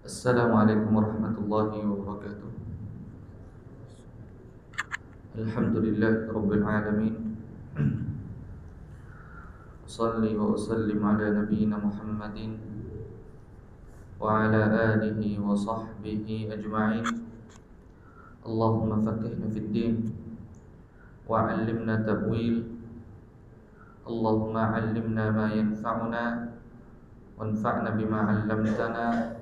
Assalamualaikum warahmatullahi wabarakatuh. Alhamdulillah rabbil alamin. Shalli wa usallim ala nabiyyina Muhammadin wa ala alihi wa sahbihi ajma'in. Allahumma faqihna fid din wa 'allimna ta'wil. Allahumma 'allimna ma yanfa'una wanfa'na bima 'allamtana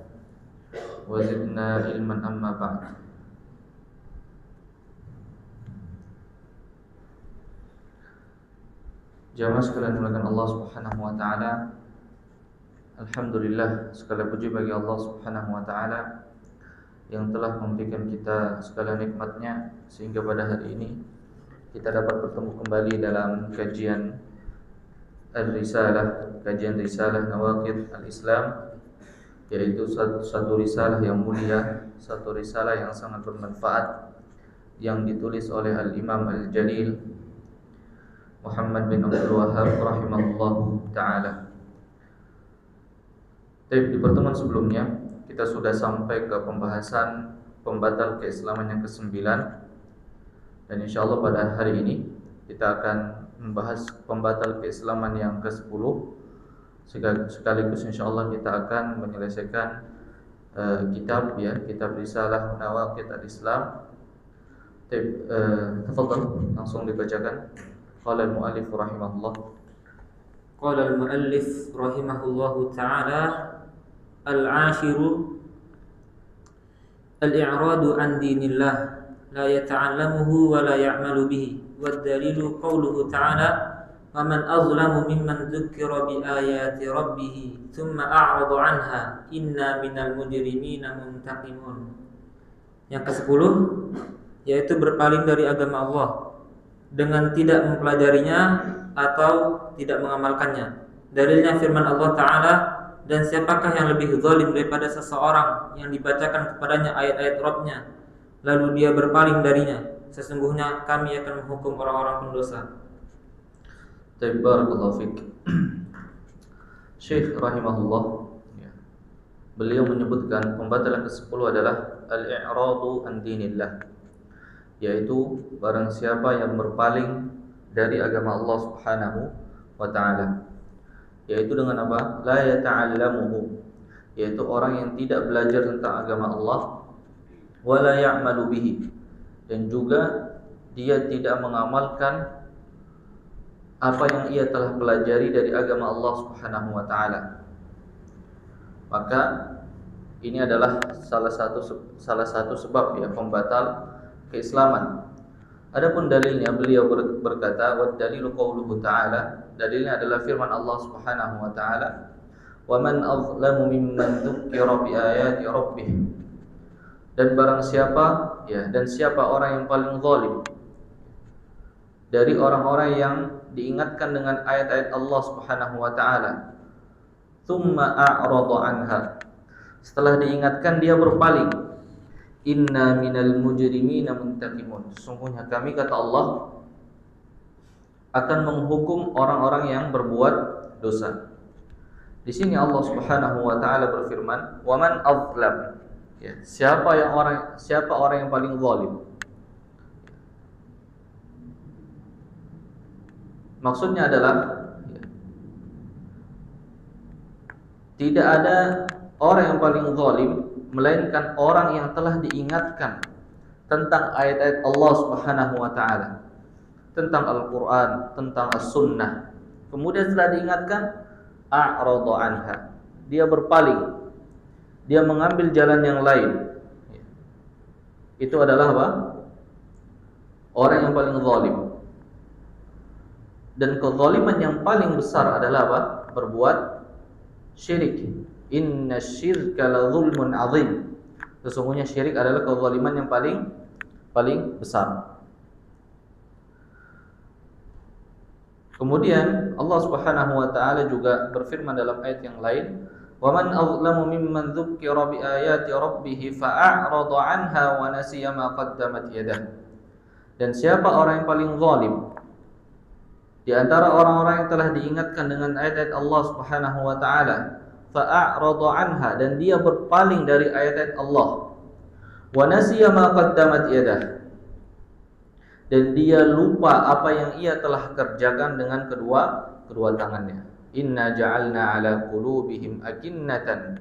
wa zidna ilman amma ba'd. Jamaah sekalian dimuliakan Allah Subhanahu wa taala. Alhamdulillah, segala puji bagi Allah Subhanahu wa taala yang telah memberikan kita segala nikmatnya sehingga pada hari ini kita dapat bertemu kembali dalam kajian Ar-Risalah, kajian Risalah Nawaqidh Al-Islam, yaitu satu risalah yang mulia, satu risalah yang sangat bermanfaat yang ditulis oleh Al-Imam Al-Jalil Muhammad bin Abdul Wahhab rahimahullahu ta'ala. Di pertemuan sebelumnya kita sudah sampai ke pembahasan pembatal keislaman yang ke-9, dan insyaallah pada hari ini kita akan membahas pembatal keislaman yang ke-10. Sekaligus insyaallah kita akan menyelesaikan kitab Risalah Nawaqidh Al-Islam. Tafadhal, langsung dibacakan. Qala al-muallif rahimahullah. Qala al-muallif rahimahullahu ta'ala, al-'ashiru al-i'radu an dinillah la yata'allamuhu wa la ya'malu bihi, wad dalilu qawluhu ta'ala wa man azlamu mimman dhukkira bi ayati rabbih thumma a'rada 'anha inna minal mujrimina muntaqimun. Yang ke-10 yaitu berpaling dari agama Allah dengan tidak mempelajarinya atau tidak mengamalkannya. Dalilnya firman Allah Ta'ala, dan siapakah yang lebih zalim daripada seseorang yang dibacakan kepadanya ayat-ayat Rabb-nya lalu dia berpaling darinya. Sesungguhnya kami akan menghukum orang-orang pendosa. Barakallahu fiik. Syekh rahimahullah, beliau menyebutkan pembatalan ke-10 adalah al-i'radu an dinillah, yaitu barang siapa yang berpaling dari agama Allah Subhanahu wa taala. Yaitu dengan apa? La yata'allamuhu, yaitu orang yang tidak belajar tentang agama Allah, wa la ya'malu bihi, dan juga dia tidak mengamalkan apa yang ia telah pelajari dari agama Allah Subhanahu wa taala. Maka ini adalah salah satu sebab pembatal keislaman. Adapun dalilnya, beliau berkata, wa dalilu qauluhu ta'ala, dalilnya adalah firman Allah Subhanahu wa taala, wa man azlamu mimman dzukkira bi ayati rabbih, dan barang siapa dan siapa orang yang paling zalim dari orang-orang yang diingatkan dengan ayat-ayat Allah Subhanahu wa taala, tsumma a'rada anha, setelah diingatkan dia berpaling. Inna minal mujrimina muntaqimun, sesungguhnya kami, kata Allah, akan menghukum orang-orang yang berbuat dosa. Di sini Allah Subhanahu wa taala berfirman, wa man azlam, siapa orang yang paling zalim. Maksudnya adalah tidak ada orang yang paling zalim melainkan orang yang telah diingatkan tentang ayat-ayat Allah Subhanahu wa taala, tentang Al-Qur'an, tentang As-Sunnah. Kemudian setelah diingatkan, a'rada anha, dia berpaling, dia mengambil jalan yang lain. Itu adalah apa? Orang yang paling zalim. Dan kezaliman yang paling besar adalah apa? Berbuat syirik. Inna syirka la zulmun azim, sesungguhnya syirik adalah kezaliman yang paling besar. Kemudian Allah Subhanahu wa taala juga berfirman dalam ayat yang lain, wa man azlamu mimman dzukkira bi ayati rabbih fa'arada 'anha wa nasiya ma qaddamat yadah, dan siapa orang yang paling zalim di antara orang-orang yang telah diingatkan dengan ayat-ayat Allah Subhanahu wa taala, fa'arada anha, dan dia berpaling dari ayat-ayat Allah. Wa nasiya ma qaddamat yadah, dan dia lupa apa yang ia telah kerjakan dengan kedua tangannya. Inna ja'alna ala qulubihim akinnatan,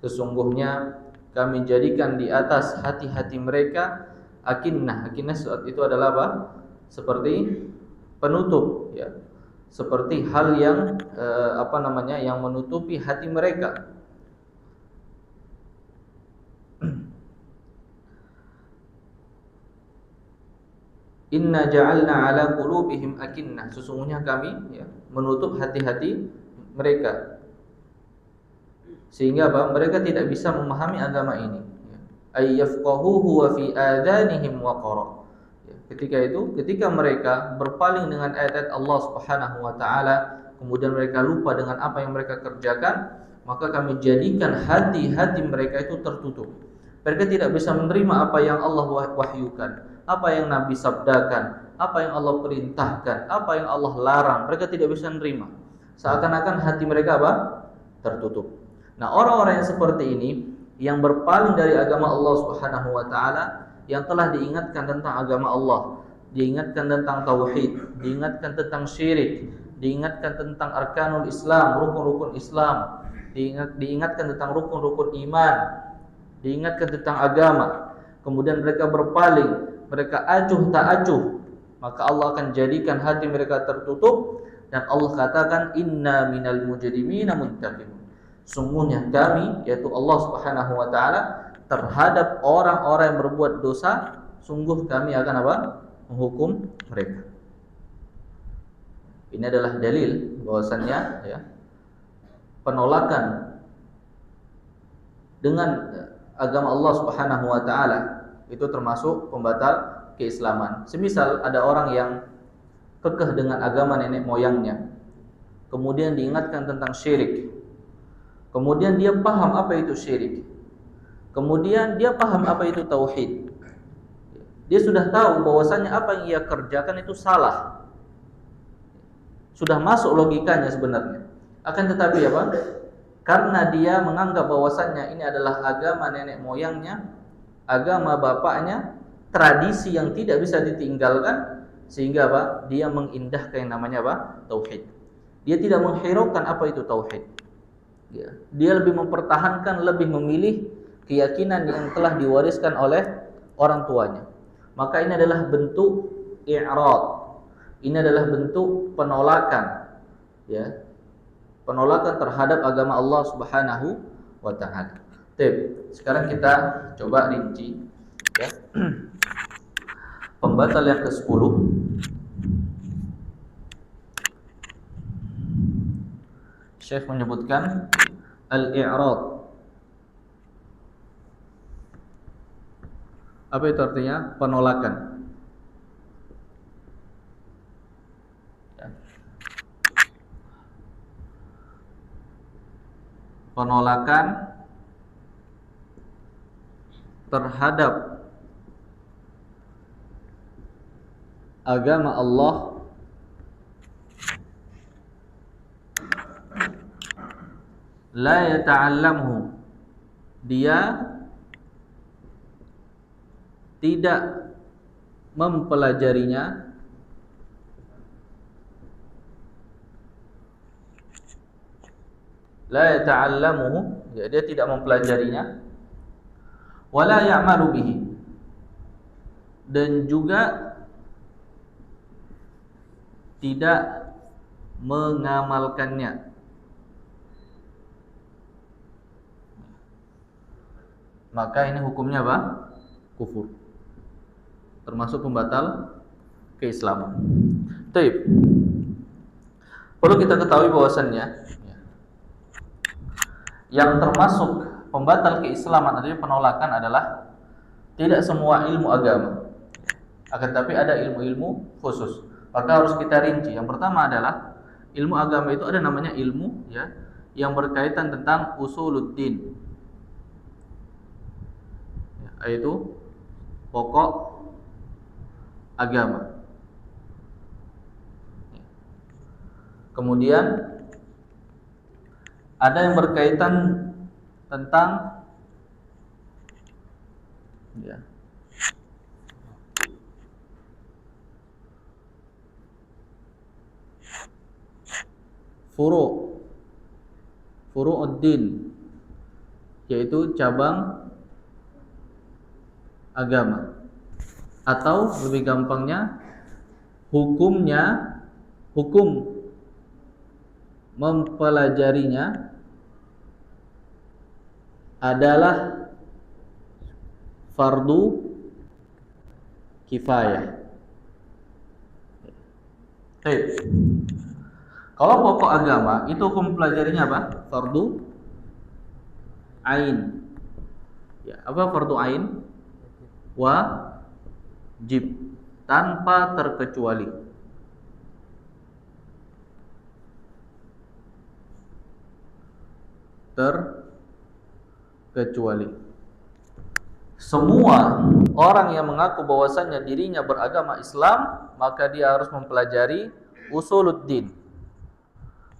sesungguhnya kami jadikan di atas hati-hati mereka akinnah. Akinnah itu adalah apa? Seperti penutup, ya. Seperti hal yang yang menutupi hati mereka. Inna ja'alna ala qulubihim akinnah, sesungguhnya kami, ya, menutup hati-hati mereka sehingga apa? Mereka tidak bisa memahami agama ini. Ay yafqahuhu wa fi adanihim waqara. Ketika mereka berpaling dengan ayat-ayat Allah Subhanahu wa taala, kemudian mereka lupa dengan apa yang mereka kerjakan, maka kami jadikan hati-hati mereka itu tertutup. Mereka tidak bisa menerima apa yang Allah wahyukan, apa yang Nabi sabdakan, apa yang Allah perintahkan, apa yang Allah larang. Mereka tidak bisa menerima. Seakan-akan hati mereka apa? Tertutup. Nah, orang-orang yang seperti ini, yang berpaling dari agama Allah Subhanahu wa taala, yang telah diingatkan tentang agama Allah, diingatkan tentang tauhid, diingatkan tentang syirik, diingatkan tentang arkanul Islam, rukun-rukun Islam, diingatkan tentang rukun-rukun iman, diingatkan tentang agama, kemudian mereka berpaling, mereka acuh tak acuh, maka Allah akan jadikan hati mereka tertutup, dan Allah katakan inna minal mujrimina muntaqim. Sungguhnya kami, yaitu Allah Subhanahu wa taala, terhadap orang-orang yang berbuat dosa, sungguh kami akan apa? Menghukum mereka. Ini adalah dalil bahwasannya, ya, penolakan dengan agama Allah Subhanahu wa taala itu termasuk pembatal keislaman. Semisal ada orang yang kekeh dengan agama nenek moyangnya, kemudian diingatkan tentang syirik, kemudian dia paham apa itu syirik, kemudian dia paham apa itu tauhid. Dia sudah tahu bahwasannya apa yang ia kerjakan itu salah, sudah masuk logikanya sebenarnya. Akan tetapi apa? Karena dia menganggap bahwasannya ini adalah agama nenek moyangnya, agama bapaknya, tradisi yang tidak bisa ditinggalkan, sehingga apa? Dia mengindahkan yang namanya apa? Tauhid. Dia tidak menghiraukan apa itu tauhid. Dia lebih mempertahankan, lebih memilih keyakinan yang telah diwariskan oleh orang tuanya. Maka ini adalah bentuk i'rad. Ini adalah bentuk penolakan, ya. Penolakan terhadap agama Allah Subhanahu wa taala. Sekarang kita coba rinci, ya. Pembatal yang ke-10, Syekh menyebutkan al-i'rad. Apa itu artinya? Penolakan. Penolakan terhadap agama Allah la yata'allamhu, dia tidak mempelajarinya, la yata'allamuhu, ya, dia tidak mempelajarinya, wala ya'malu bihi, dan juga tidak mengamalkannya. Maka ini hukumnya apa? Kufur. Termasuk pembatal keislaman. Baik. Perlu kita ketahui bahwasannya yang termasuk pembatal keislaman adalah penolakan adalah tidak semua ilmu agama. Akan tapi ada ilmu-ilmu khusus. Maka harus kita rinci. Yang pertama adalah ilmu agama itu ada namanya ilmu, ya, yang berkaitan tentang usuluddin, yaitu pokok agama. Kemudian Ada yang berkaitan tentang ya, furu'uddin, yaitu cabang agama, atau lebih gampangnya hukum mempelajarinya adalah fardu kifayah. Baik. Kalau pokok agama itu hukum pelajarinya apa? Fardu ain. Ya, apa fardu ain? Wajib, tanpa terkecuali. Semua orang yang mengaku bahwasannya dirinya beragama Islam, maka dia harus mempelajari usuluddin.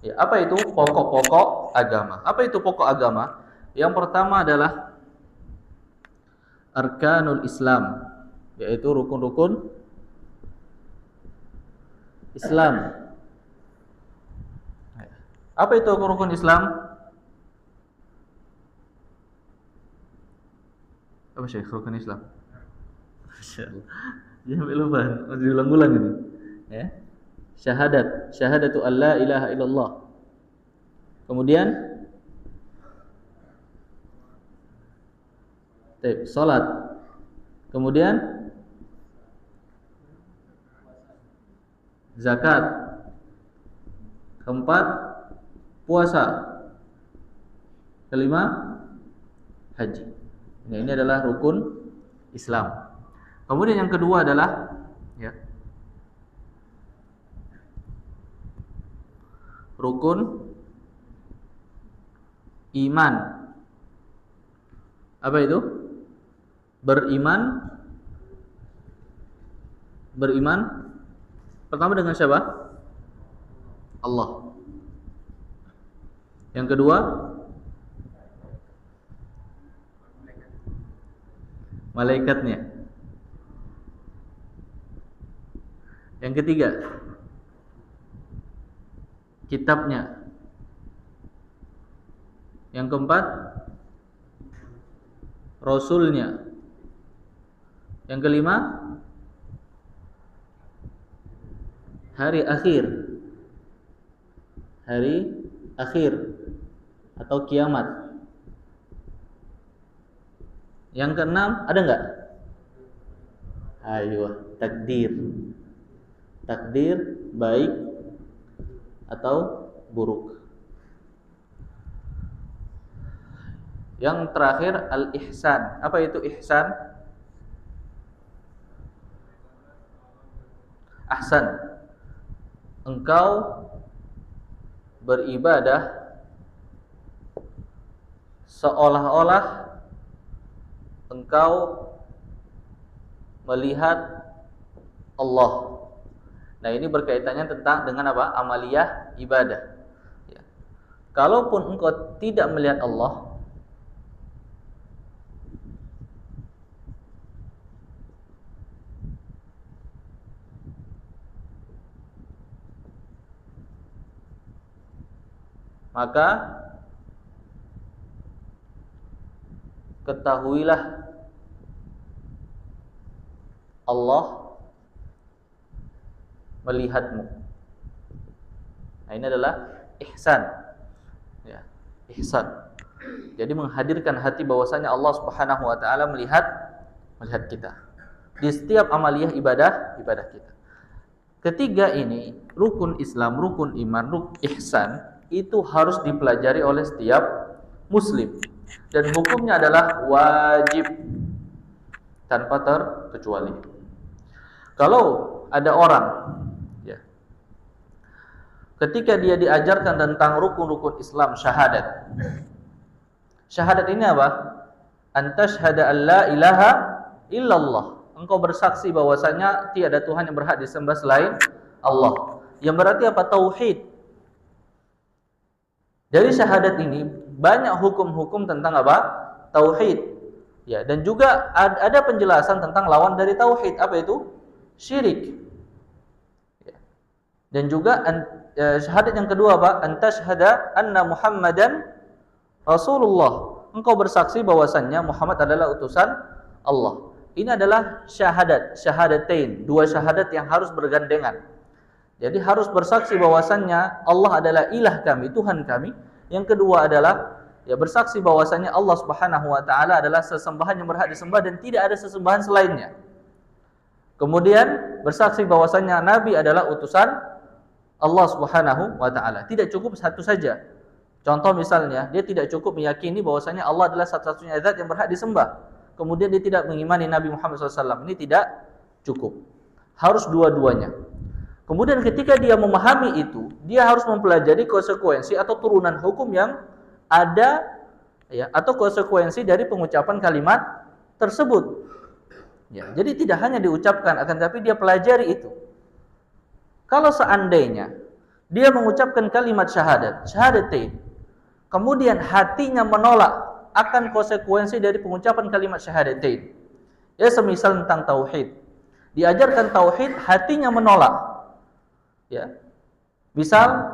Ya, apa itu pokok-pokok agama? Apa itu pokok agama? Yang pertama adalah arkanul Islam, yaitu rukun-rukun Islam. Apa itu rukun Islam? Apa sih rukun Islam? Masyaallah. Jangan lupa, diulang-ulang ini. Ya. Syahadatu alla ilaha illallah. Kemudian salat. Kemudian zakat. Keempat, puasa. Kelima, haji. Nah, ini adalah rukun Islam. Kemudian yang kedua adalah ya, rukun iman. Apa itu? Beriman pertama dengan siapa? Allah. Yang kedua, malaikatnya. Yang ketiga, kitabnya. Yang keempat, rasulnya. Yang kelima, hari akhir atau kiamat. Yang keenam, ada enggak? Ayo, takdir baik atau buruk. Yang terakhir, al-ihsan. Apa itu ihsan? Ahsan. Engkau beribadah seolah-olah engkau melihat Allah. Nah, ini berkaitannya dengan apa? Amaliyah ibadah. Ya. Kalaupun engkau tidak melihat Allah, maka ketahuilah Allah melihatmu. Nah, ini adalah ihsan. Ya, ihsan. Jadi menghadirkan hati bahwasanya Allah Subhanahu wa taala melihat kita di setiap amaliyah ibadah kita. Ketiga ini, rukun Islam, rukun iman, rukun ihsan, itu harus dipelajari oleh setiap muslim. Dan hukumnya adalah wajib tanpa terkecuali. Kalau ada orang ya, ketika dia diajarkan tentang rukun-rukun Islam, syahadat. Syahadat ini apa? Antashhada an la ilaha illallah. Engkau bersaksi bahwasanya tiada Tuhan yang berhak disembah selain Allah. Yang berarti apa? Tauhid. Dari syahadat ini banyak hukum-hukum tentang apa? Tauhid. Ya, dan juga ada penjelasan tentang lawan dari tauhid. Apa itu? Syirik. Ya. Dan juga syahadat yang kedua apa? Antashhada anna Muhammadan Rasulullah. Engkau bersaksi bahwasannya Muhammad adalah utusan Allah. Ini adalah syahadatain, dua syahadat yang harus bergandengan. Jadi harus bersaksi bahwasannya Allah adalah ilah kami, Tuhan kami. Yang kedua adalah ya bersaksi bahwasannya Allah Subhanahu wa taala adalah sesembahan yang berhak disembah dan tidak ada sesembahan selainnya. Kemudian bersaksi bahwasannya Nabi adalah utusan Allah Subhanahu wa taala. Tidak cukup satu saja. Contoh misalnya, dia tidak cukup meyakini bahwasannya Allah adalah satu-satunya zat yang berhak disembah. Kemudian dia tidak mengimani Nabi Muhammad SAW. Ini tidak cukup. Harus dua-duanya. Kemudian ketika dia memahami itu, dia harus mempelajari konsekuensi atau turunan hukum yang ada ya, atau konsekuensi dari pengucapan kalimat tersebut. Ya, jadi tidak hanya diucapkan, akan tapi dia pelajari itu. Kalau seandainya dia mengucapkan kalimat syahadatain, kemudian hatinya menolak akan konsekuensi dari pengucapan kalimat syahadatain. Ya, semisal tentang tauhid. Diajarkan tauhid, hatinya menolak. Ya. Misal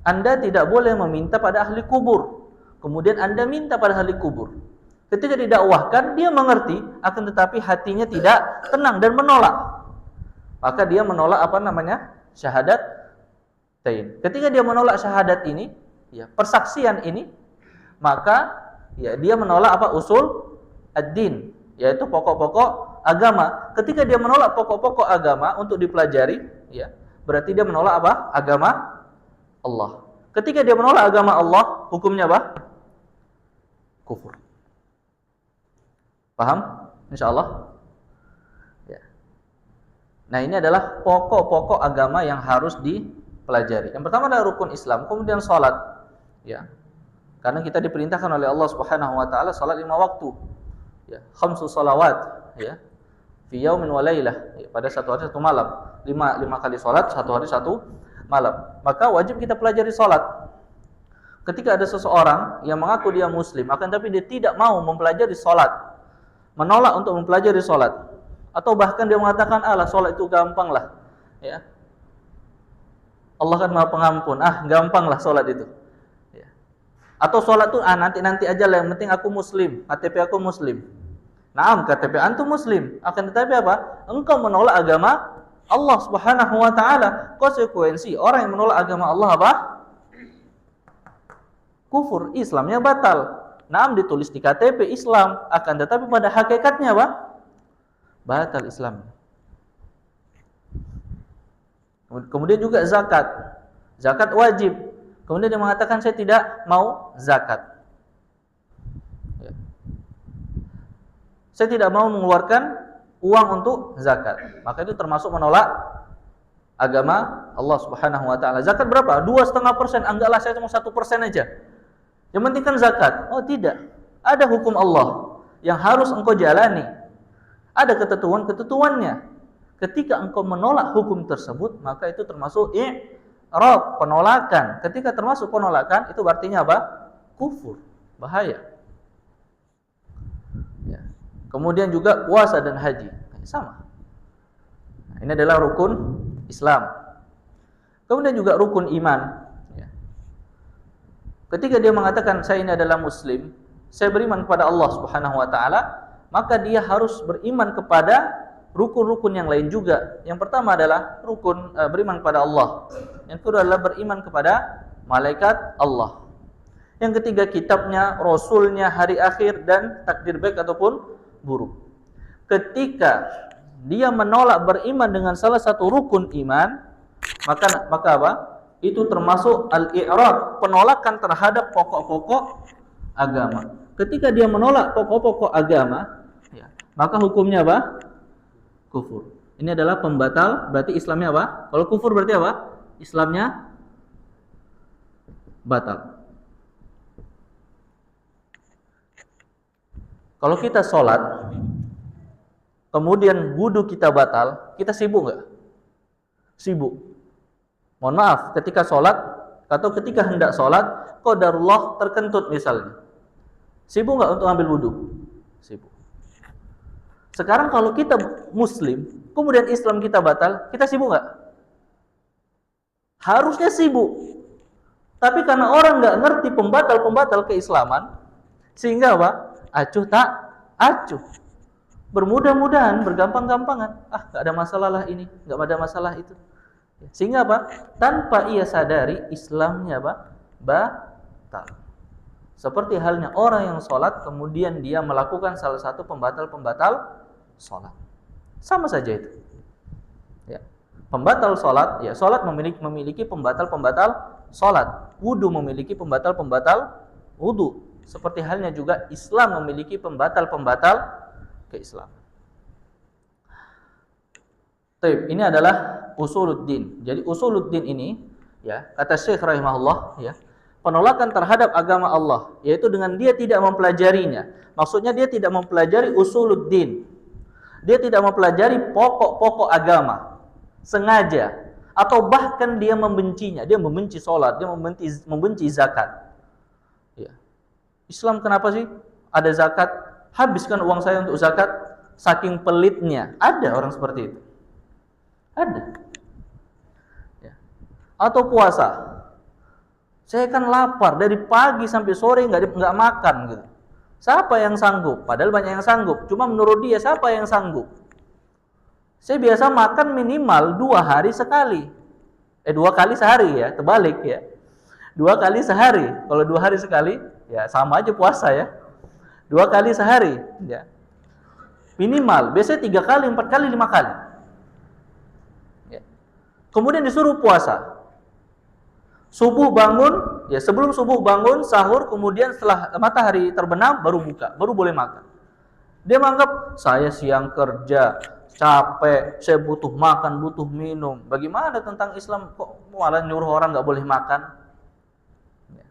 Anda tidak boleh meminta pada ahli kubur. Kemudian Anda minta pada ahli kubur. Ketika didakwahkan, dia mengerti, akan tetapi hatinya tidak tenang dan menolak. Maka dia menolak apa namanya? Syahadatain. Ketika dia menolak syahadat ini, ya, persaksian ini, maka ya dia menolak apa? Usul ad-din, yaitu pokok-pokok agama. Ketika dia menolak pokok-pokok agama untuk dipelajari, ya, berarti dia menolak apa? Agama Allah. Ketika dia menolak agama Allah, hukumnya apa? Kufur. Paham? Insyaallah. Ya. Nah, ini adalah pokok-pokok agama yang harus dipelajari. Yang pertama adalah rukun Islam, kemudian salat. Ya. Karena kita diperintahkan oleh Allah Subhanahu wa taala salat 5 waktu. Ya, 5 shalawat, ya. Fi yaumin wa lailah, ya, pada satu hari satu malam. 5 kali salat, satu hari satu malam. Maka wajib kita pelajari salat. Ketika ada seseorang yang mengaku dia muslim, akan tapi dia tidak mau mempelajari salat, menolak untuk mempelajari salat, atau bahkan dia mengatakan, "Alah, salat itu gampang lah." Ya. Allah kan Maha Pengampun. Gampang lah salat itu. Ya. Atau salat itu nanti aja lah, yang penting aku muslim, KTP aku muslim. Naam, KTP antum muslim, akan tetapi apa? Engkau menolak agama Allah Subhanahu wa taala. Konsekuensi orang yang menolak agama Allah apa? Kufur, Islamnya batal. Naam, ditulis di KTP Islam, akan tetapi pada hakikatnya apa? Batal Islam. Kemudian juga zakat. Zakat wajib. Kemudian dia mengatakan saya tidak mau zakat. Saya tidak mau mengeluarkan uang untuk zakat. Maka itu termasuk menolak agama Allah Subhanahu wa taala. Zakat berapa? 2,5%. Anggaplah saya cuma 1% aja. Yang penting kan zakat. Oh, tidak. Ada hukum Allah yang harus engkau jalani. Ada ketentuannya. Ketika engkau menolak hukum tersebut, maka itu termasuk i'rad, penolakan. Ketika termasuk penolakan, itu artinya apa? Kufur, bahaya. Ya. Kemudian juga puasa dan haji, sama. Nah, ini adalah rukun Islam. Kemudian juga rukun iman. Ya. Ketika dia mengatakan saya ini adalah muslim, saya beriman kepada Allah Subhanahu wa taala, maka dia harus beriman kepada rukun-rukun yang lain juga. Yang pertama adalah rukun beriman kepada Allah. Yang kedua adalah beriman kepada malaikat Allah. Yang ketiga kitabnya, rasulnya, hari akhir, dan takdir baik ataupun buruk. Ketika dia menolak beriman dengan salah satu rukun iman, maka apa? Itu termasuk al-i'rad, penolakan terhadap pokok-pokok agama. Ketika dia menolak pokok-pokok agama, ya, maka hukumnya apa? Kufur. Ini adalah pembatal, berarti Islamnya apa? Kalau kufur berarti apa? Islamnya batal. Kalau kita sholat, kemudian wudu kita batal, kita sibuk nggak? Sibuk. Mohon maaf, ketika sholat, atau ketika hendak sholat, qadarullah terkentut misalnya. Sibuk nggak untuk ambil wudhu? Sibuk. Sekarang kalau kita muslim, kemudian Islam kita batal, kita sibuk nggak? Harusnya sibuk. Tapi karena orang nggak ngerti pembatal-pembatal keislaman, sehingga apa? Acuh tak acuh. Bermudah-mudahan, bergampang-gampangan. Nggak ada masalah lah ini, nggak ada masalah itu. Sehingga apa? Tanpa ia sadari, Islamnya apa? Batal. Seperti halnya orang yang sholat, kemudian dia melakukan salah satu pembatal-pembatal sholat. Sama saja itu. Ya. Pembatal sholat, ya sholat memiliki pembatal-pembatal sholat. Wudu memiliki pembatal-pembatal wudu. Seperti halnya juga Islam memiliki pembatal-pembatal keislaman. Taib, ini adalah usuluddin. Jadi usuluddin ini, ya, kata Syekh rahimahullah, ya, penolakan terhadap agama Allah, yaitu dengan dia tidak mempelajarinya. Maksudnya dia tidak mempelajari usuluddin. Dia tidak mempelajari pokok-pokok agama sengaja, atau bahkan dia membencinya. Dia membenci sholat, dia membenci zakat. Ya. Islam kenapa sih ada zakat? Habiskan uang saya untuk zakat, saking pelitnya. Ada orang seperti itu. Ada. Ya. Atau puasa. Saya kan lapar dari pagi sampai sore nggak makan gitu. Siapa yang sanggup? Padahal banyak yang sanggup. Cuma menurut dia siapa yang sanggup? Saya biasa makan minimal 2 hari sekali. 2 kali sehari ya, terbalik ya. 2 kali sehari. Kalau 2 hari sekali, ya sama aja puasa ya. 2 kali sehari, ya. Minimal. Biasanya 3 kali, 4 kali, 5 kali. Ya. Kemudian disuruh puasa. Subuh bangun, ya sebelum subuh bangun, sahur, kemudian setelah matahari terbenam baru buka, baru boleh makan. Dia menganggap saya siang kerja, capek, saya butuh makan, butuh minum. Bagaimana tentang Islam kok malah nyuruh orang nggak boleh makan? Ya.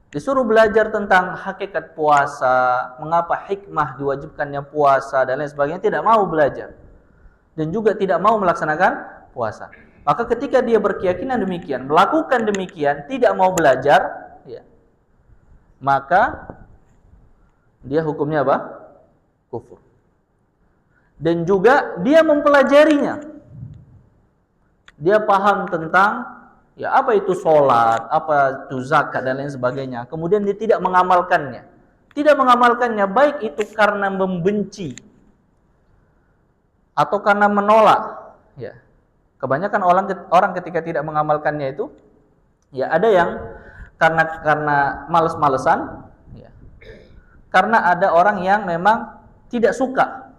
Disuruh belajar tentang hakikat puasa, mengapa hikmah diwajibkannya puasa dan lain sebagainya, tidak mau belajar. Dan juga tidak mau melaksanakan puasa. Maka ketika dia berkeyakinan demikian, melakukan demikian, tidak mau belajar, ya, maka dia hukumnya apa? Kufur. Dan juga dia mempelajarinya. Dia paham tentang ya apa itu sholat, apa itu zakat dan lain sebagainya. Kemudian dia tidak mengamalkannya. Tidak mengamalkannya baik itu karena membenci atau karena menolak, ya. Kebanyakan orang ketika tidak mengamalkannya itu, ya ada yang karena males-malesan, ya. Karena ada orang yang memang tidak suka,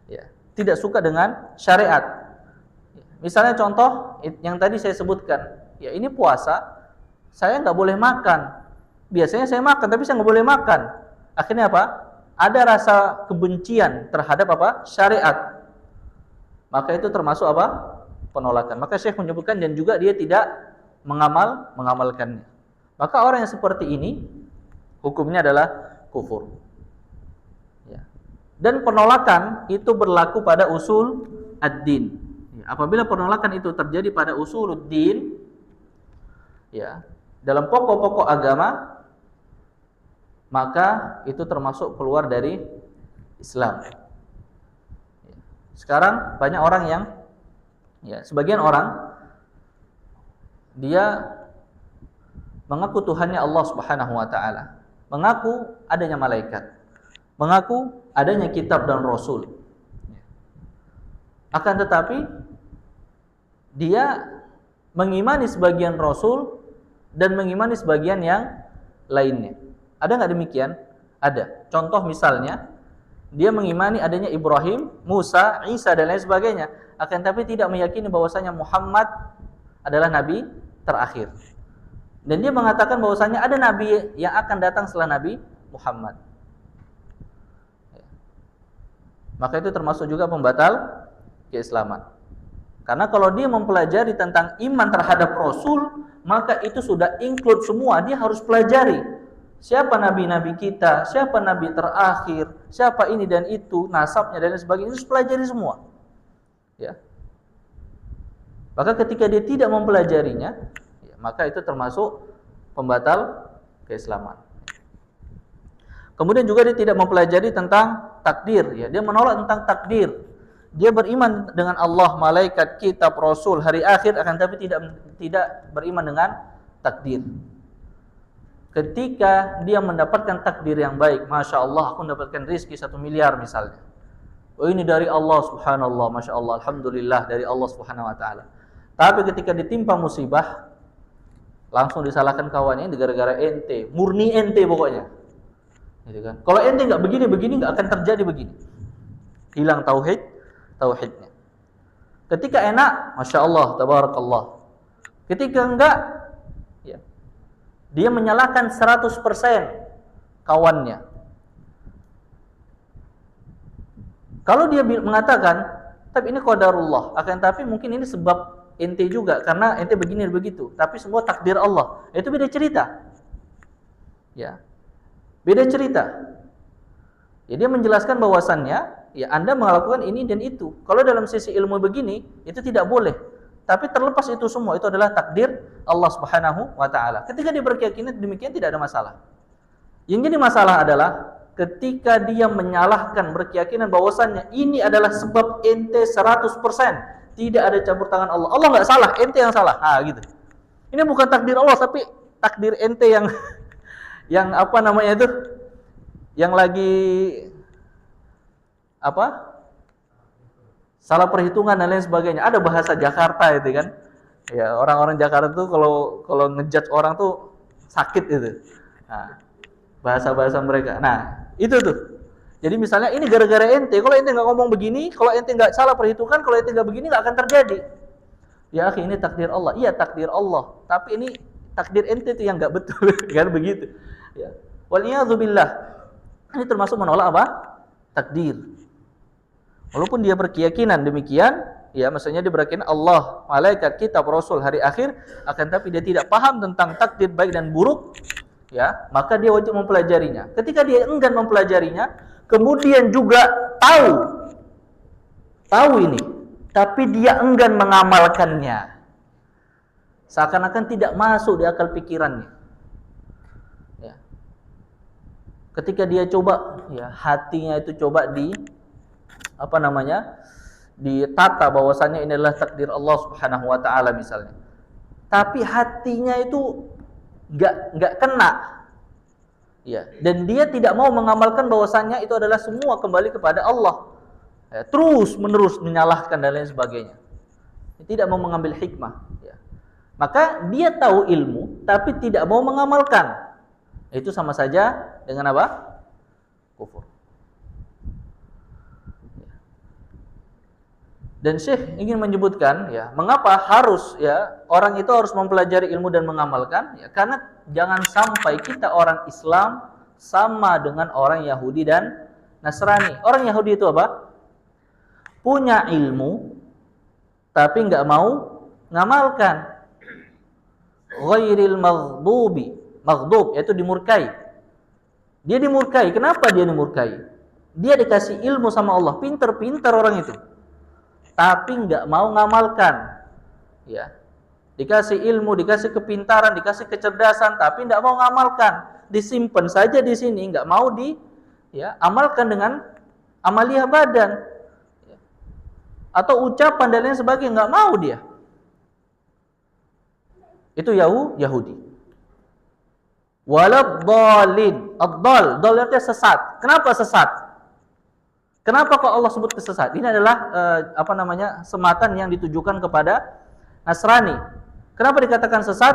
ya, tidak suka dengan syariat. Misalnya contoh yang tadi saya sebutkan, ya ini puasa, saya nggak boleh makan. Biasanya saya makan, tapi saya nggak boleh makan. Akhirnya apa? Ada rasa kebencian terhadap apa? Syariat. Maka itu termasuk apa? Penolakan. Maka Syekh menyebutkan dan juga dia tidak mengamalkannya. Maka orang yang seperti ini hukumnya adalah kufur. Ya. Dan penolakan itu berlaku pada usul ad-din. Ya. Apabila penolakan itu terjadi pada usuluddin, ya, dalam pokok-pokok agama, maka itu termasuk keluar dari Islam. Sekarang banyak orang yang, ya, sebagian orang dia mengaku Tuhannya Allah Subhanahu wa taala, mengaku adanya malaikat, mengaku adanya kitab dan rasul. Akan tetapi dia mengimani sebagian rasul dan mengimani sebagian yang lainnya. Ada nggak demikian? Ada. Contoh misalnya, dia mengimani adanya Ibrahim, Musa, Isa dan lain sebagainya. Akan tapi tidak meyakini bahwasanya Muhammad adalah nabi terakhir. Dan dia mengatakan bahwasanya ada nabi yang akan datang setelah Nabi Muhammad. Maka itu termasuk juga pembatal keislaman. Karena kalau dia mempelajari tentang iman terhadap Rasul, maka itu sudah include semua. Dia harus pelajari. Siapa nabi-nabi kita, siapa nabi terakhir, siapa ini dan itu, nasabnya dan sebagainya, itu pelajari semua. Ya. Maka ketika dia tidak mempelajarinya, ya, maka itu termasuk pembatal keislaman. Kemudian juga dia tidak mempelajari tentang takdir, ya. Dia menolak tentang takdir. Dia beriman dengan Allah, malaikat, kitab, rasul, hari akhir, akan tapi tidak beriman dengan takdir. Ketika dia mendapatkan takdir yang baik, masya Allah, aku mendapatkan rezeki 1 miliar misalnya. Oh, ini dari Allah, subhanallah, masya Allah, alhamdulillah, dari Allah subhanahu wa ta'ala. Tapi ketika ditimpa musibah, langsung disalahkan kawannya, ini gara-gara ente, murni ente pokoknya. Gitu kan? Kalau ente nggak begini, nggak akan terjadi begini. Hilang tauhidnya. Ketika enak, masya Allah, tabarakallah. Ketika enggak, ya, dia menyalahkan 100% kawannya. Kalau dia mengatakan, tapi ini qadarullah, akan tapi mungkin ini sebab ente juga, karena ente begini begitu, tapi semua takdir Allah. Itu beda cerita. Ya. Beda cerita. Ya, dia menjelaskan bahwasannya, ya, Anda melakukan ini dan itu. Kalau dalam sisi ilmu begini, itu tidak boleh. Tapi terlepas itu semua, itu adalah takdir Allah Subhanahu wa ta'ala. Ketika dia berkeyakinan demikian, tidak ada masalah. Yang jadi masalah adalah ketika dia menyalahkan, berkeyakinan bahwasannya ini adalah sebab ente 100%, tidak ada campur tangan Allah. Allah nggak salah, ente yang salah. Gitu. Ini bukan takdir Allah, tapi takdir ente yang apa namanya itu, yang lagi apa, salah perhitungan dan lain sebagainya. Ada bahasa Jakarta itu kan, ya, orang-orang Jakarta tuh kalau ngejudge orang tuh sakit itu. Nah, bahasa-bahasa mereka. Nah, itu tuh. Jadi misalnya ini gara-gara ente, kalau ente nggak ngomong begini, kalau ente nggak salah perhitungan, kalau ente nggak begini nggak akan terjadi. Ya, akhi, ini takdir Allah. Iya, takdir Allah. Tapi ini takdir ente itu yang nggak betul, kan begitu. Ya. Waliyadzubillah. Ini termasuk menolak apa? Takdir. Walaupun dia berkeyakinan demikian, ya, maksudnya dia berkeyakinan Allah, malaikat, kitab, rasul, hari akhir, akan tapi dia tidak paham tentang takdir baik dan buruk, ya, maka dia wajib mempelajarinya. Ketika dia enggan mempelajarinya, kemudian juga tahu ini, tapi dia enggan mengamalkannya, seakan-akan tidak masuk di akal pikirannya. Ya. Ketika dia coba, ya, hatinya itu coba ditata bahwasannya ini adalah takdir Allah Subhanahu wa ta'ala misalnya. Tapi hatinya itu enggak kena. Ya, dan dia tidak mau mengamalkan bahwasannya itu adalah semua kembali kepada Allah. Ya, terus menerus menyalahkan dan lain sebagainya. Tidak mau mengambil hikmah, ya. Maka dia tahu ilmu tapi tidak mau mengamalkan. Itu sama saja dengan apa? Kufur. Dan Syekh ingin menyebutkan, ya, mengapa harus, ya, orang itu harus mempelajari ilmu dan mengamalkan, ya, karena jangan sampai kita orang Islam sama dengan orang Yahudi dan Nasrani. Orang Yahudi itu apa? Punya ilmu tapi nggak mau ngamalkan. Ghairil maghdub, yaitu dimurkai. Dia dimurkai. Kenapa dia dimurkai? Dia dikasih ilmu sama Allah, pinter-pinter orang itu, tapi nggak mau ngamalkan, ya. Dikasih ilmu, dikasih kepintaran, dikasih kecerdasan, tapi nggak mau ngamalkan. Disimpan saja di sini, nggak mau amalkan dengan amaliyah badan, ya, atau ucapan dan lain sebagainya, nggak mau dia. Itu Yahudi. Waladhdallin. Ad-dhal artinya sesat. Kenapa sesat? Kenapa kok Allah sebut kesesat? Ini adalah sematan yang ditujukan kepada Nasrani. Kenapa dikatakan sesat?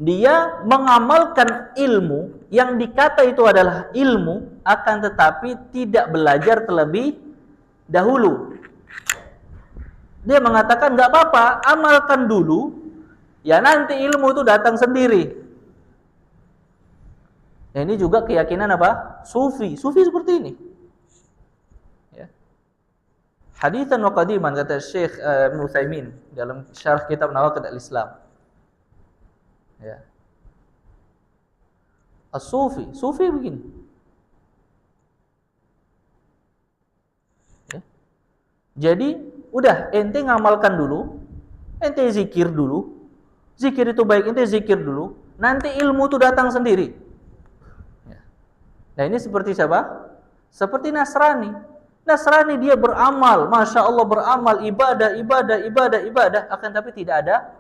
Dia mengamalkan ilmu yang dikata itu adalah ilmu, akan tetapi tidak belajar terlebih dahulu. Dia mengatakan nggak apa-apa, amalkan dulu, ya, nanti ilmu itu datang sendiri. Nah, ini juga keyakinan apa? Sufi seperti ini. Hadithan wa qadiman, kata Syekh Ibn Utsaimin dalam syarah kitab Nawaqidh al-Islam. Ya. Sufi begini. Ya. Jadi, udah ente ngamalkan dulu, ente zikir dulu, Zikir itu baik, ente zikir dulu, nanti ilmu itu datang sendiri. Ya. Nah ini seperti siapa? Seperti Nasrani. Nasrani dia beramal, Masya Allah beramal, ibadah, akan tapi tidak ada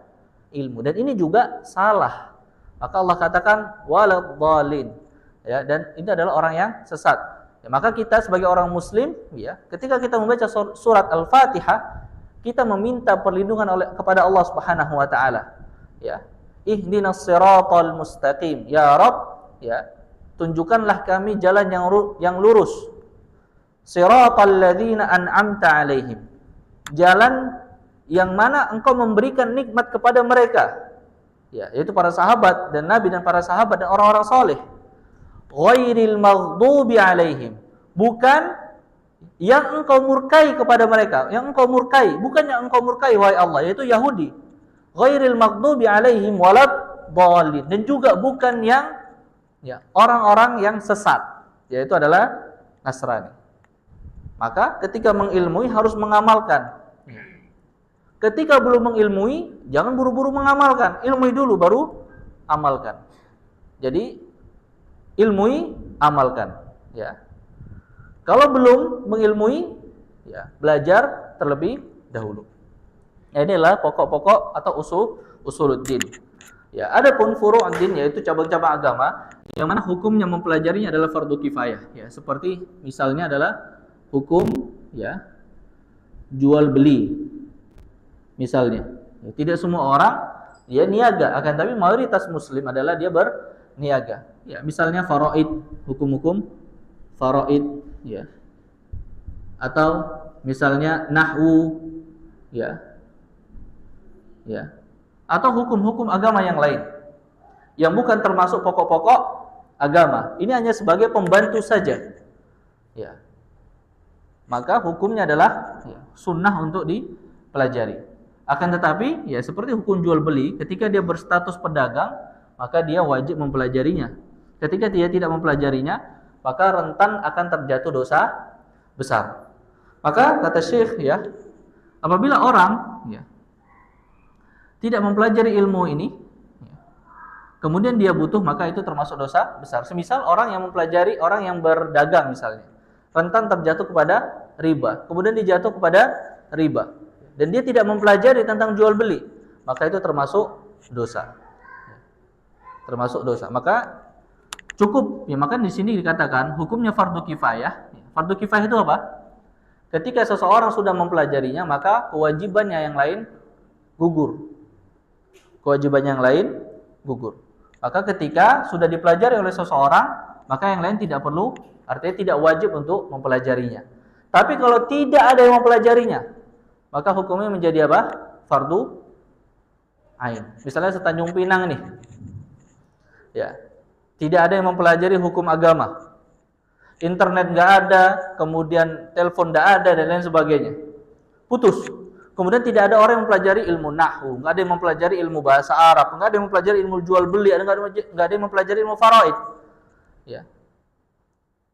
ilmu. Dan ini juga salah. Maka Allah katakan waladhdallin. Ya, dan ini adalah orang yang sesat. Ya, maka kita sebagai orang muslim, ya, ketika kita membaca surat Al-Fatihah, kita meminta perlindungan kepada Allah Subhanahu wa taala. Ya. Ihdinas siratal mustaqim. Ya Rabb, ya, tunjukkanlah kami jalan yang lurus. Siratal ladzina an'amta alaihim. Jalan yang mana engkau memberikan nikmat kepada mereka. Ya, yaitu para sahabat dan Nabi dan para sahabat dan orang-orang saleh. Ghairil maghdubi alaihim. Bukan yang engkau murkai kepada mereka, yang engkau murkai, bukan yang engkau murkai wahai Allah, yaitu Yahudi. Ghairil maghdubi alaihim waladdallin, dan juga bukan yang ya, orang-orang yang sesat, yaitu adalah Nasrani. Maka ketika mengilmui harus mengamalkan. Ketika belum mengilmui, jangan buru-buru mengamalkan. Ilmui dulu baru amalkan. Jadi ilmui, amalkan, ya. Kalau belum mengilmui, ya, belajar terlebih dahulu. Nah, inilah pokok-pokok atau usuluddin. Ya, adapun furu'uddin yaitu cabang-cabang agama yang mana hukumnya mempelajarinya adalah fardu kifayah, ya. Seperti misalnya adalah hukum, ya, jual beli. Misalnya, ya, tidak semua orang dia niaga, akan tapi mayoritas muslim adalah dia berniaga. Ya, misalnya faraid, hukum-hukum faraid, ya. Atau misalnya nahwu, ya. Ya. Atau hukum-hukum agama yang lain yang bukan termasuk pokok-pokok agama. Ini hanya sebagai pembantu saja. Ya. Maka hukumnya adalah, ya, sunnah untuk dipelajari. Akan tetapi, ya, seperti hukum jual beli, ketika dia berstatus pedagang, maka dia wajib mempelajarinya. Ketika dia tidak mempelajarinya, maka rentan akan terjatuh dosa besar. Maka kata Syekh, ya, apabila orang, ya, tidak mempelajari ilmu ini, ya, kemudian dia butuh, maka itu termasuk dosa besar. Semisal orang yang mempelajari, orang yang berdagang misalnya, rentan terjatuh kepada riba, kemudian dia jatuh kepada riba, dan dia tidak mempelajari tentang jual beli, maka itu termasuk dosa. Termasuk dosa. Maka cukup, ya, maka di sini dikatakan hukumnya fardu kifayah. Fardu kifayah itu apa? Ketika seseorang sudah mempelajarinya, maka kewajibannya yang lain gugur. Kewajiban yang lain gugur. Maka ketika sudah dipelajari oleh seseorang, maka yang lain tidak perlu, artinya tidak wajib untuk mempelajarinya. Tapi kalau tidak ada yang mempelajarinya, maka hukumnya menjadi apa? Fardu ain. Misalnya setanjung Pinang nih, ya, tidak ada yang mempelajari hukum agama, internet nggak ada, kemudian telepon nggak ada dan lain sebagainya, putus. Kemudian tidak ada orang yang mempelajari ilmu nahwu, nggak ada yang mempelajari ilmu bahasa Arab, nggak ada yang mempelajari ilmu jual beli, nggak ada yang mempelajari ilmu faraid. Ya.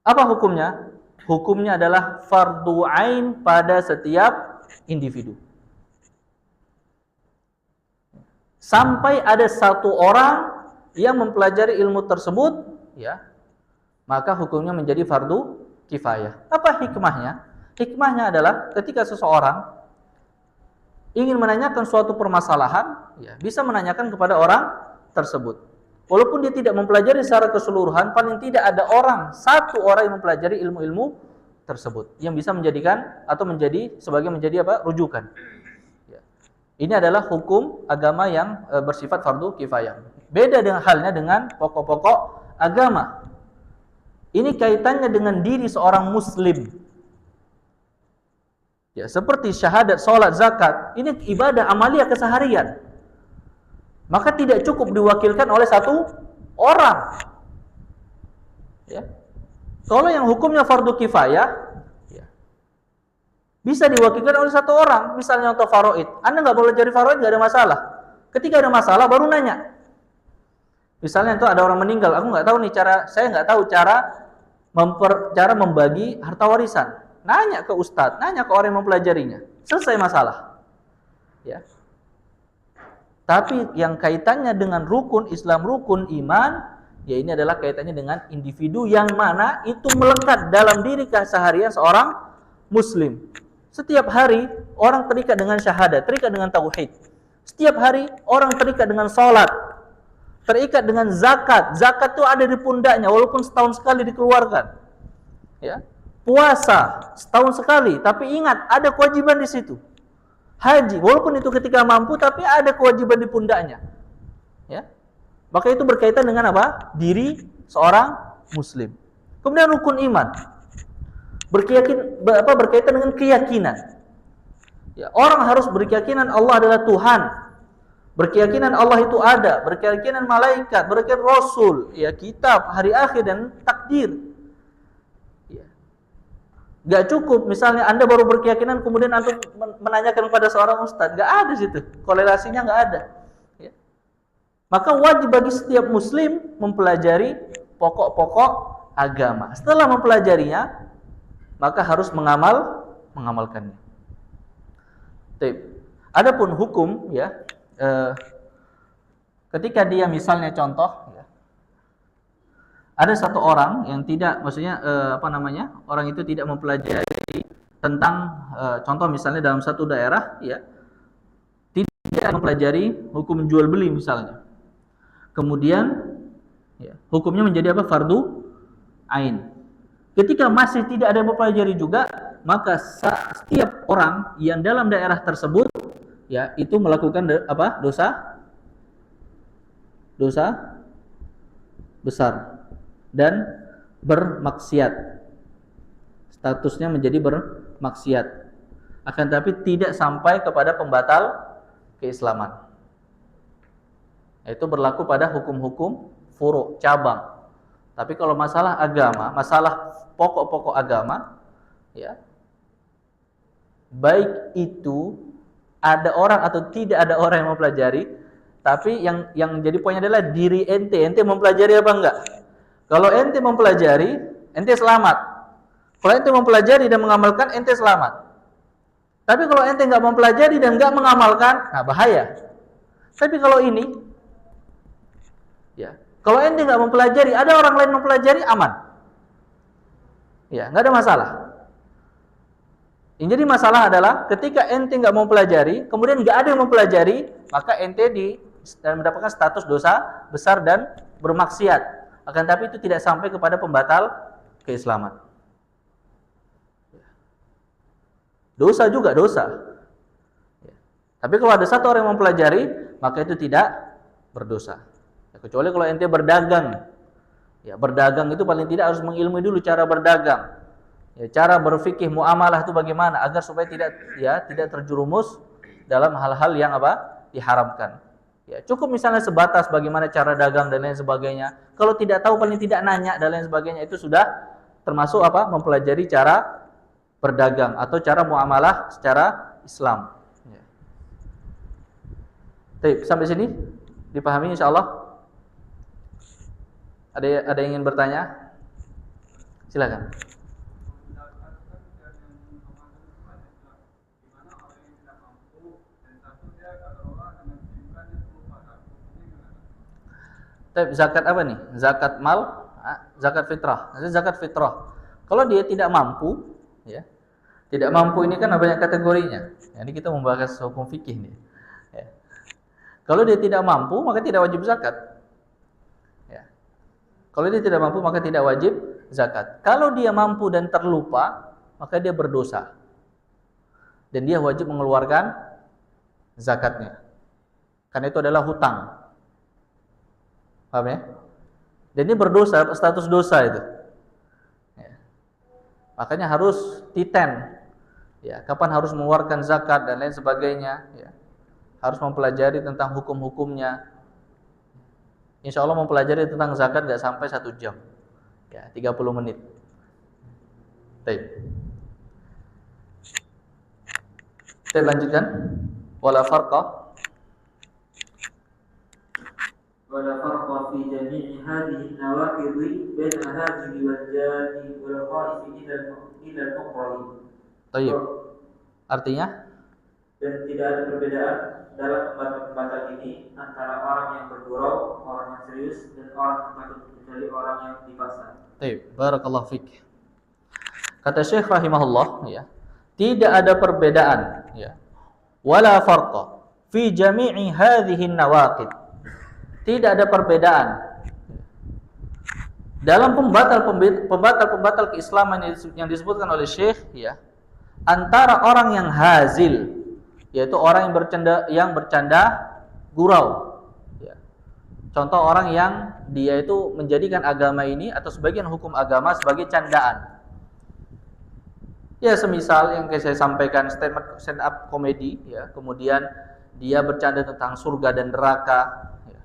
Apa hukumnya? Hukumnya adalah fardu ain pada setiap individu. Sampai ada satu orang yang mempelajari ilmu tersebut, ya, maka hukumnya menjadi fardu kifayah. Apa hikmahnya? Hikmahnya adalah ketika seseorang ingin menanyakan suatu permasalahan, ya, bisa menanyakan kepada orang tersebut. Walaupun dia tidak mempelajari secara keseluruhan, paling tidak ada satu orang yang mempelajari ilmu-ilmu tersebut yang bisa menjadikan atau menjadi apa? Rujukan. Ya. Ini adalah hukum agama yang bersifat fardu kifayah. Beda dengan halnya dengan pokok-pokok agama. Ini kaitannya dengan diri seorang muslim. Ya, seperti syahadat, salat, zakat, ini ibadah amalia keseharian. Maka tidak cukup diwakilkan oleh satu orang. Ya. Kalau yang hukumnya fardu kifayah, ya, bisa diwakilkan oleh satu orang. Misalnya untuk faraid, Anda nggak boleh cari faraid, nggak ada masalah. Ketika ada masalah baru nanya. Misalnya itu ada orang meninggal, aku nggak tahu nih saya nggak tahu cara membagi harta warisan. Nanya ke ustadz, nanya ke orang yang mempelajarinya. Selesai masalah. Ya. Tapi yang kaitannya dengan rukun Islam, rukun iman, ya ini adalah kaitannya dengan individu yang mana itu melekat dalam diri keseharian seorang muslim. Setiap hari orang terikat dengan syahadat, terikat dengan tauhid. Setiap hari orang terikat dengan salat, terikat dengan zakat. Zakat itu ada di pundaknya walaupun setahun sekali dikeluarkan. Ya. Puasa setahun sekali, tapi ingat ada kewajiban di situ. Haji, walaupun itu ketika mampu, tapi ada kewajiban di pundaknya. Ya, maka itu berkaitan dengan apa? Diri seorang muslim. Kemudian rukun iman, berkaitan dengan keyakinan. Ya, orang harus berkeyakinan Allah adalah Tuhan, berkeyakinan Allah itu ada, berkeyakinan malaikat, berkeyakinan Rasul, ya kitab, hari akhir dan takdir. Gak cukup misalnya Anda baru berkeyakinan kemudian Anda menanyakan kepada seorang ustadz, gak ada situ, korelasinya gak ada. Ya. Maka wajib bagi setiap muslim mempelajari pokok-pokok agama. Setelah mempelajarinya, maka harus mengamalkannya. Adapun hukum, ya, ketika dia misalnya contoh, ada satu orang yang tidak, maksudnya orang itu tidak mempelajari tentang contoh misalnya dalam satu daerah, ya, tidak mempelajari hukum jual beli misalnya. Kemudian, ya, hukumnya menjadi apa? Fardu ain. Ketika masih tidak ada yang mempelajari juga, maka setiap orang yang dalam daerah tersebut, ya, itu melakukan dosa besar dan bermaksiat. Statusnya menjadi bermaksiat. Akan tapi tidak sampai kepada pembatal keislaman. Itu berlaku pada hukum-hukum furu', cabang. Tapi kalau masalah agama, masalah pokok-pokok agama, ya, baik itu ada orang atau tidak ada orang yang mempelajari, tapi yang jadi poinnya adalah diri ente mempelajari apa enggak? Kalau ente mempelajari, ente selamat. Kalau ente mempelajari dan mengamalkan, ente selamat. Tapi kalau ente nggak mempelajari dan nggak mengamalkan, nah bahaya. Tapi kalau ini, ya, kalau ente nggak mempelajari, ada orang lain mempelajari, aman. Ya, nggak ada masalah. Yang jadi masalah adalah ketika ente nggak mempelajari, kemudian nggak ada yang mempelajari, maka ente mendapatkan status dosa besar dan bermaksiat. Akan tapi itu tidak sampai kepada pembatal keislaman. Dosa juga dosa. Tapi kalau ada satu orang yang mempelajari, maka itu tidak berdosa. Kecuali kalau ente berdagang. Ya, berdagang itu paling tidak harus mengilmui dulu cara berdagang. Ya, cara berfikih muamalah itu bagaimana agar supaya tidak terjerumus dalam hal-hal yang diharamkan. Ya, cukup misalnya sebatas bagaimana cara dagang dan lain sebagainya. Kalau tidak tahu paling tidak nanya dan lain sebagainya, itu sudah termasuk mempelajari cara berdagang atau cara muamalah secara Islam. Ya. Sampai sini dipahami insyaallah. Ada yang ingin bertanya? Silakan. Zakat apa nih? Zakat mal, zakat fitrah. Zakat fitrah. Kalau dia tidak mampu, ya, tidak mampu ini kan banyak kategorinya. Ini kita membahas hukum fikih nih. Ya. Kalau dia tidak mampu, maka tidak wajib zakat. Ya. Kalau dia tidak mampu, maka tidak wajib zakat. Kalau dia mampu dan terlupa, maka dia berdosa. Dan dia wajib mengeluarkan zakatnya. Karena itu adalah hutang. Paham ya? Dan ini berdosa, status dosa itu. Ya. Makanya harus titen. Ya, kapan harus mengeluarkan zakat dan lain sebagainya. Ya. Harus mempelajari tentang hukum-hukumnya. Insya Allah mempelajari tentang zakat gak sampai 1 jam. Ya, 30 menit. Baik. Kita lanjutkan. Wala farqa في جميع هذه النواقض بين الهاجر والجاد والخائف إلى المقرب. طيب. Artinya? Dan tidak ada perbedaan dalam pembatal-pembatal ini antara orang yang bergurau, orang yang serius, dan orang yang takut, kecuali orang yang di pasar. Baik, barakallahu fik. Kata Syekh rahimahullah, ya, tidak ada perbedaan, ya, wala farqa fi jami'i hadhihi nawaqid. Tidak ada perbedaan dalam pembatal keislaman yang disebutkan oleh Syekh, ya, antara orang yang hazil, yaitu orang yang bercanda gurau, ya. Contoh orang yang dia itu menjadikan agama ini atau sebagian hukum agama sebagai candaan. Ya, semisal yang saya sampaikan stand up komedi, ya, kemudian dia bercanda tentang surga dan neraka, ya.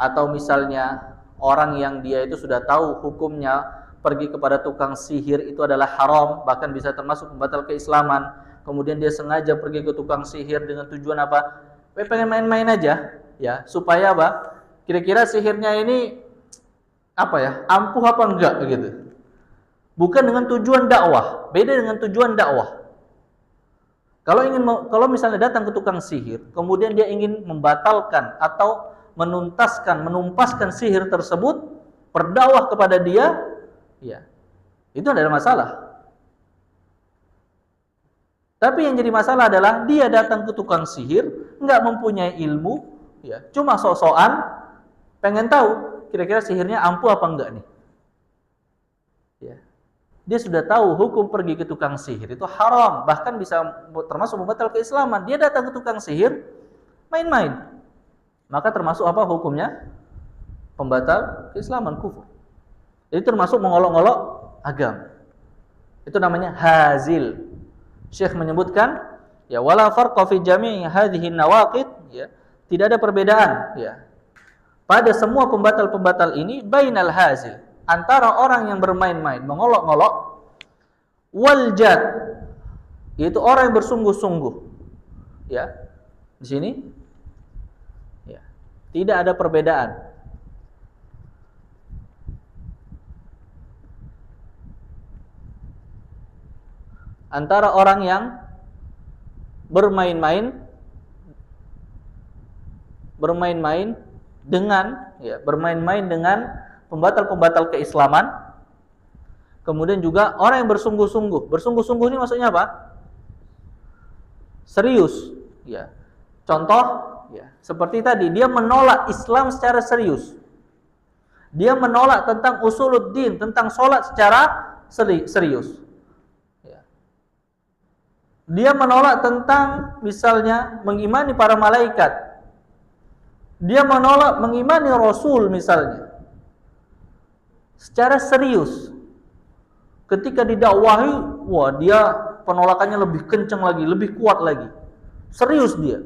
Atau misalnya orang yang dia itu sudah tahu hukumnya pergi kepada tukang sihir itu adalah haram, bahkan bisa termasuk pembatal keislaman. Kemudian dia sengaja pergi ke tukang sihir dengan tujuan apa? Pengen main-main aja, ya, supaya apa? Kira-kira sihirnya ini apa ya? Ampuh apa enggak gitu. Bukan dengan tujuan dakwah, beda dengan tujuan dakwah. Kalau misalnya datang ke tukang sihir, kemudian dia ingin membatalkan atau menumpaskan sihir tersebut, berdakwah kepada dia, ya, itu tidak ada masalah. Tapi yang jadi masalah adalah dia datang ke tukang sihir, nggak mempunyai ilmu, ya, cuma sok-sokan, pengen tahu kira-kira sihirnya ampuh apa enggak nih. Ya. Dia sudah tahu hukum pergi ke tukang sihir itu haram, bahkan bisa termasuk membatal keislaman. Dia datang ke tukang sihir, main-main. Maka termasuk apa hukumnya? Pembatal keislaman, kufur. Jadi termasuk mengolok-olok agama. Itu namanya hazil. Syekh menyebutkan, ya, wala farqa fi jami'i hadhihi nawaqid, ya, tidak ada perbedaan, ya, pada semua pembatal-pembatal ini bainal hazil, antara orang yang bermain-main, mengolok-ngolok, wal jad, yaitu orang yang bersungguh-sungguh, ya. Di sini, ya, tidak ada perbedaan. Antara orang yang bermain-main dengan pembatal-pembatal keislaman, kemudian juga orang yang bersungguh-sungguh. Bersungguh-sungguh ini maksudnya apa? Serius, ya. Contoh, ya, seperti tadi, dia menolak Islam secara serius. Dia menolak tentang usuluddin, tentang sholat secara serius. Dia menolak tentang misalnya mengimani para malaikat. Dia menolak mengimani Rasul misalnya. Secara serius. Ketika didakwahi, wah, dia penolakannya lebih kencang lagi, lebih kuat lagi. Serius dia.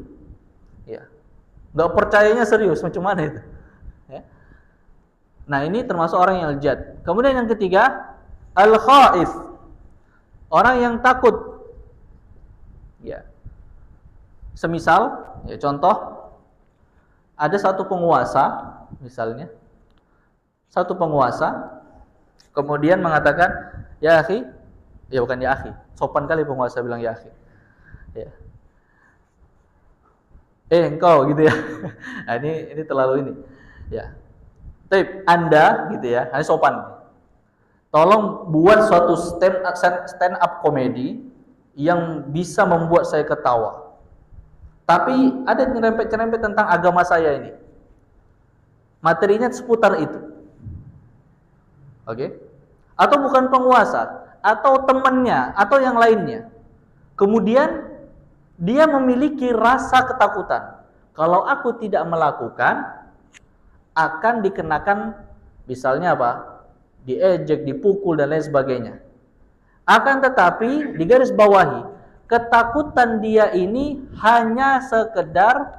Ya. Enggak percayanya serius, macam mana itu? Ya. Nah, ini termasuk orang yang jad. Kemudian yang ketiga, al-khaif. Orang yang takut. Ya. Semisal, ya, contoh, ada satu penguasa, misalnya, satu penguasa, kemudian mengatakan, ya akhi, ya bukan ya akhi, sopan kali penguasa bilang ya akhi, ya, engkau gitu ya, nah, ini terlalu ini, ya, tapi Anda gitu ya, ini sopan, tolong buat suatu stand up komedi yang bisa membuat saya ketawa. Tapi ada nyerempet-nyerempet tentang agama saya ini. Materinya seputar itu. Oke? Atau bukan penguasa, atau temannya, atau yang lainnya. Kemudian dia memiliki rasa ketakutan. Kalau aku tidak melakukan, akan dikenakan misalnya apa? Diejek, dipukul dan lain sebagainya. Akan tetapi digaris bawahi, ketakutan dia ini hanya sekedar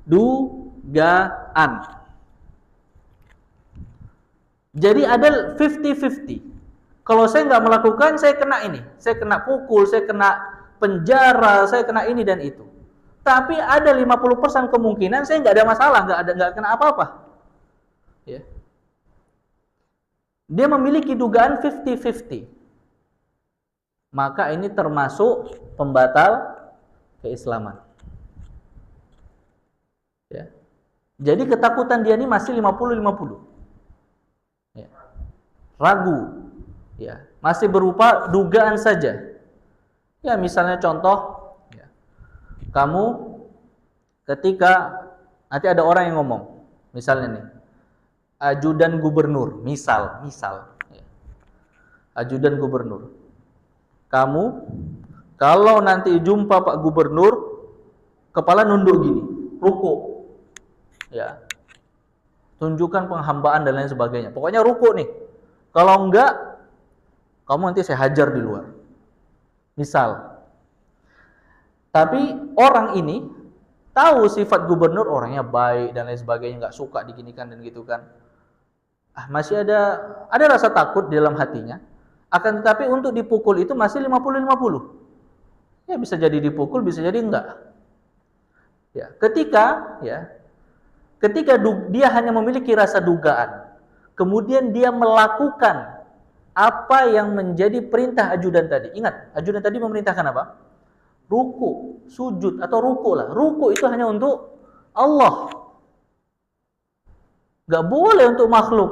dugaan. Jadi ada 50-50. Kalau saya nggak melakukan, saya kena ini, saya kena pukul, saya kena penjara, saya kena ini dan itu. Tapi ada 50% kemungkinan saya nggak ada masalah, nggak kena apa-apa. Ya. Dia memiliki dugaan 50-50. maka ini termasuk pembatal keislaman. Ya. Jadi ketakutan dia ini masih 50-50. Ya. Ragu. Ya, masih berupa dugaan saja. Ya, misalnya contoh, ya, kamu ketika nanti ada orang yang ngomong, misalnya nih, ajudan gubernur, misal, ya, ajudan gubernur. Kamu kalau nanti jumpa Pak Gubernur, kepala nunduk gini, ruku, ya, tunjukkan penghambaan dan lain sebagainya. Pokoknya ruku nih. Kalau enggak, kamu nanti saya hajar di luar. Misal. Tapi orang ini tahu sifat gubernur, orangnya baik dan lain sebagainya, enggak suka diginikan dan gitu kan. Masih ada rasa takut di dalam hatinya. Akan tetapi untuk dipukul itu masih 50-50. Ya, bisa jadi dipukul, bisa jadi enggak. Ya, ketika dia hanya memiliki rasa dugaan, kemudian dia melakukan apa yang menjadi perintah ajudan tadi. Ingat, ajudan tadi memerintahkan apa? Ruku, sujud atau ruku lah. Ruku itu hanya untuk Allah. Gak boleh untuk makhluk.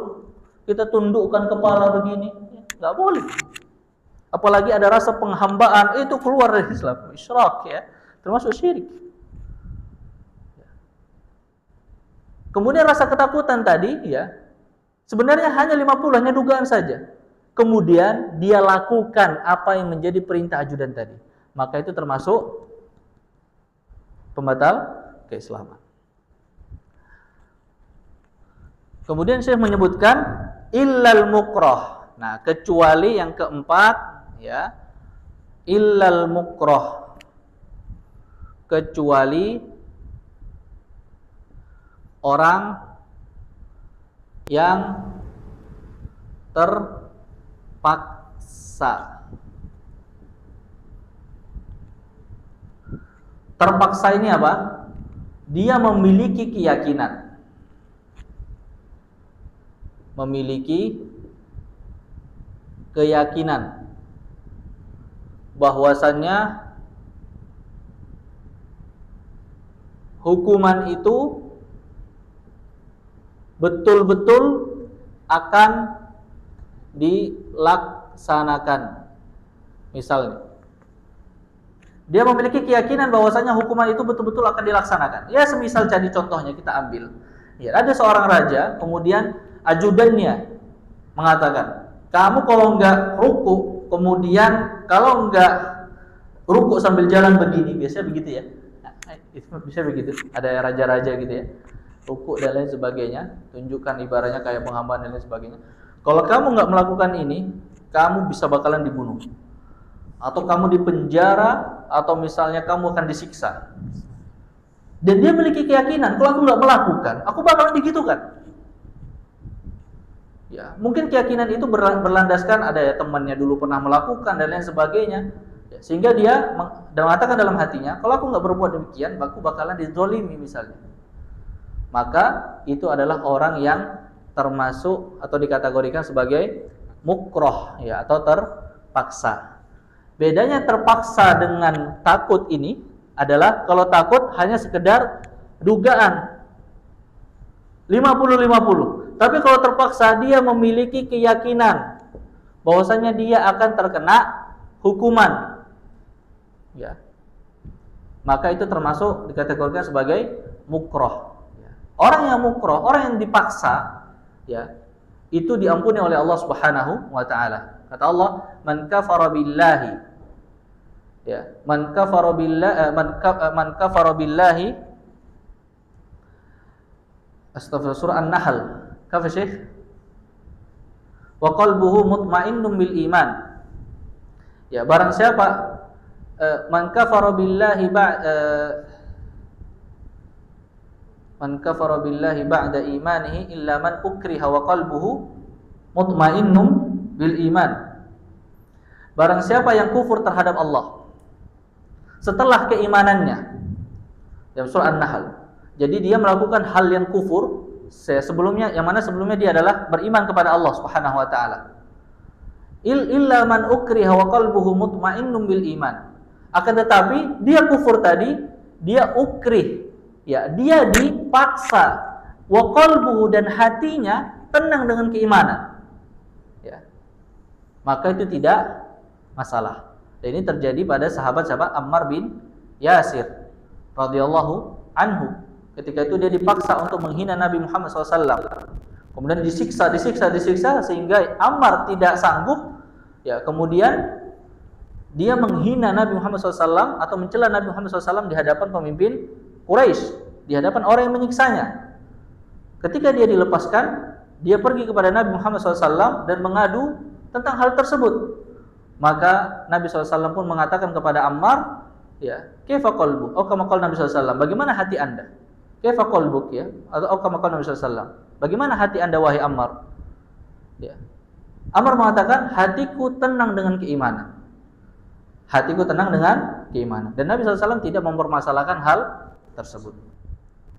Kita tundukkan kepala begini, gak boleh. Apalagi ada rasa penghambaan, itu keluar dari Islam. Isyrak, ya, termasuk syirik. Kemudian rasa ketakutan tadi, ya, sebenarnya hanya 50, hanya dugaan saja. Kemudian dia lakukan apa yang menjadi perintah ajudan tadi, maka itu termasuk pembatal keislaman. Kemudian saya menyebutkan illal mukrah. Nah, kecuali yang keempat, ya, illal mukrah, kecuali orang yang terpaksa. Terpaksa ini apa? Dia memiliki keyakinan. Memiliki keyakinan bahwasannya hukuman itu betul-betul akan dilaksanakan. Misalnya, dia memiliki keyakinan bahwasanya hukuman itu betul-betul akan dilaksanakan. Ya, semisal jadi contohnya kita ambil. Ya, ada seorang raja, kemudian ajudannya mengatakan, kamu kalau enggak ruku, kemudian kalau enggak ruku sambil jalan begini, biasanya begitu ya. Bisa begitu. Ada raja-raja gitu ya. Ruku dan lain sebagainya, tunjukkan ibaratnya kayak penghambaan dan lain sebagainya. Kalau kamu enggak melakukan ini, kamu bisa bakalan dibunuh. Atau kamu dipenjara, atau misalnya kamu akan disiksa. Dan dia memiliki keyakinan, kalau aku enggak melakukan, aku bakalan digitukan. Ya, mungkin keyakinan itu berlandaskan ada ya temannya dulu pernah melakukan dan lain sebagainya. Ya, sehingga dia mengatakan dalam hatinya, kalau aku enggak berbuat demikian, aku bakalan dizolimi misalnya. Maka itu adalah orang yang termasuk atau dikategorikan sebagai mukroh, ya, atau terpaksa. Bedanya terpaksa dengan takut ini adalah kalau takut hanya sekedar dugaan 50-50. Tapi kalau terpaksa dia memiliki keyakinan bahwasanya dia akan terkena hukuman, ya, maka itu termasuk dikategorikan sebagai mukroh. Orang yang mukroh, orang yang dipaksa, ya, itu diampuni oleh Allah Subhanahu wa taala. Kata Allah, man kafara billahi, ya, man kafara billahi, Astaghfirullah, surah An-Nahl. Kafir Syekh? Wa qalbuhu mutmainnun bil iman. Ya, barang siapa man kafara billahi ba'da imanihi illa man ukriha wa qalbuhu mutmainnun bil iman. Barang siapa yang kufur terhadap Allah setelah keimanannya. Dalam surah An-Nahl. Jadi dia melakukan hal yang kufur sebelumnya, yang mana sebelumnya dia adalah beriman kepada Allah Subhanahu wa taala. illa man ukriha wa qalbuhu mutmainnun bil iman. Akan tetapi dia kufur tadi, dia ukrih, ya, dia dipaksa, wa qalbuhu, dan hatinya tenang dengan keimanan, ya, maka itu tidak masalah. Dan ini terjadi pada sahabat-sahabat Ammar bin Yasir radhiyallahu anhu. Ketika itu dia dipaksa untuk menghina Nabi Muhammad SAW. Kemudian disiksa sehingga Ammar tidak sanggup. Ya, kemudian dia menghina Nabi Muhammad SAW atau mencela Nabi Muhammad SAW di hadapan pemimpin Quraisy, di hadapan orang yang menyiksanya. Ketika dia dilepaskan, dia pergi kepada Nabi Muhammad SAW dan mengadu tentang hal tersebut. Maka Nabi SAW pun mengatakan kepada Ammar, ya, kaifa qalbuk? Oh, kama qala Nabi SAW, bagaimana hati Anda? Kaifa qalbuk, ya, atau kama qala Nabi SAW, bagaimana hati Anda wahai Ammar? Ya. Ammar mengatakan, hatiku tenang dengan keimanan. Hatiku tenang dengan keimanan. Dan Nabi SAW tidak mempermasalahkan hal tersebut.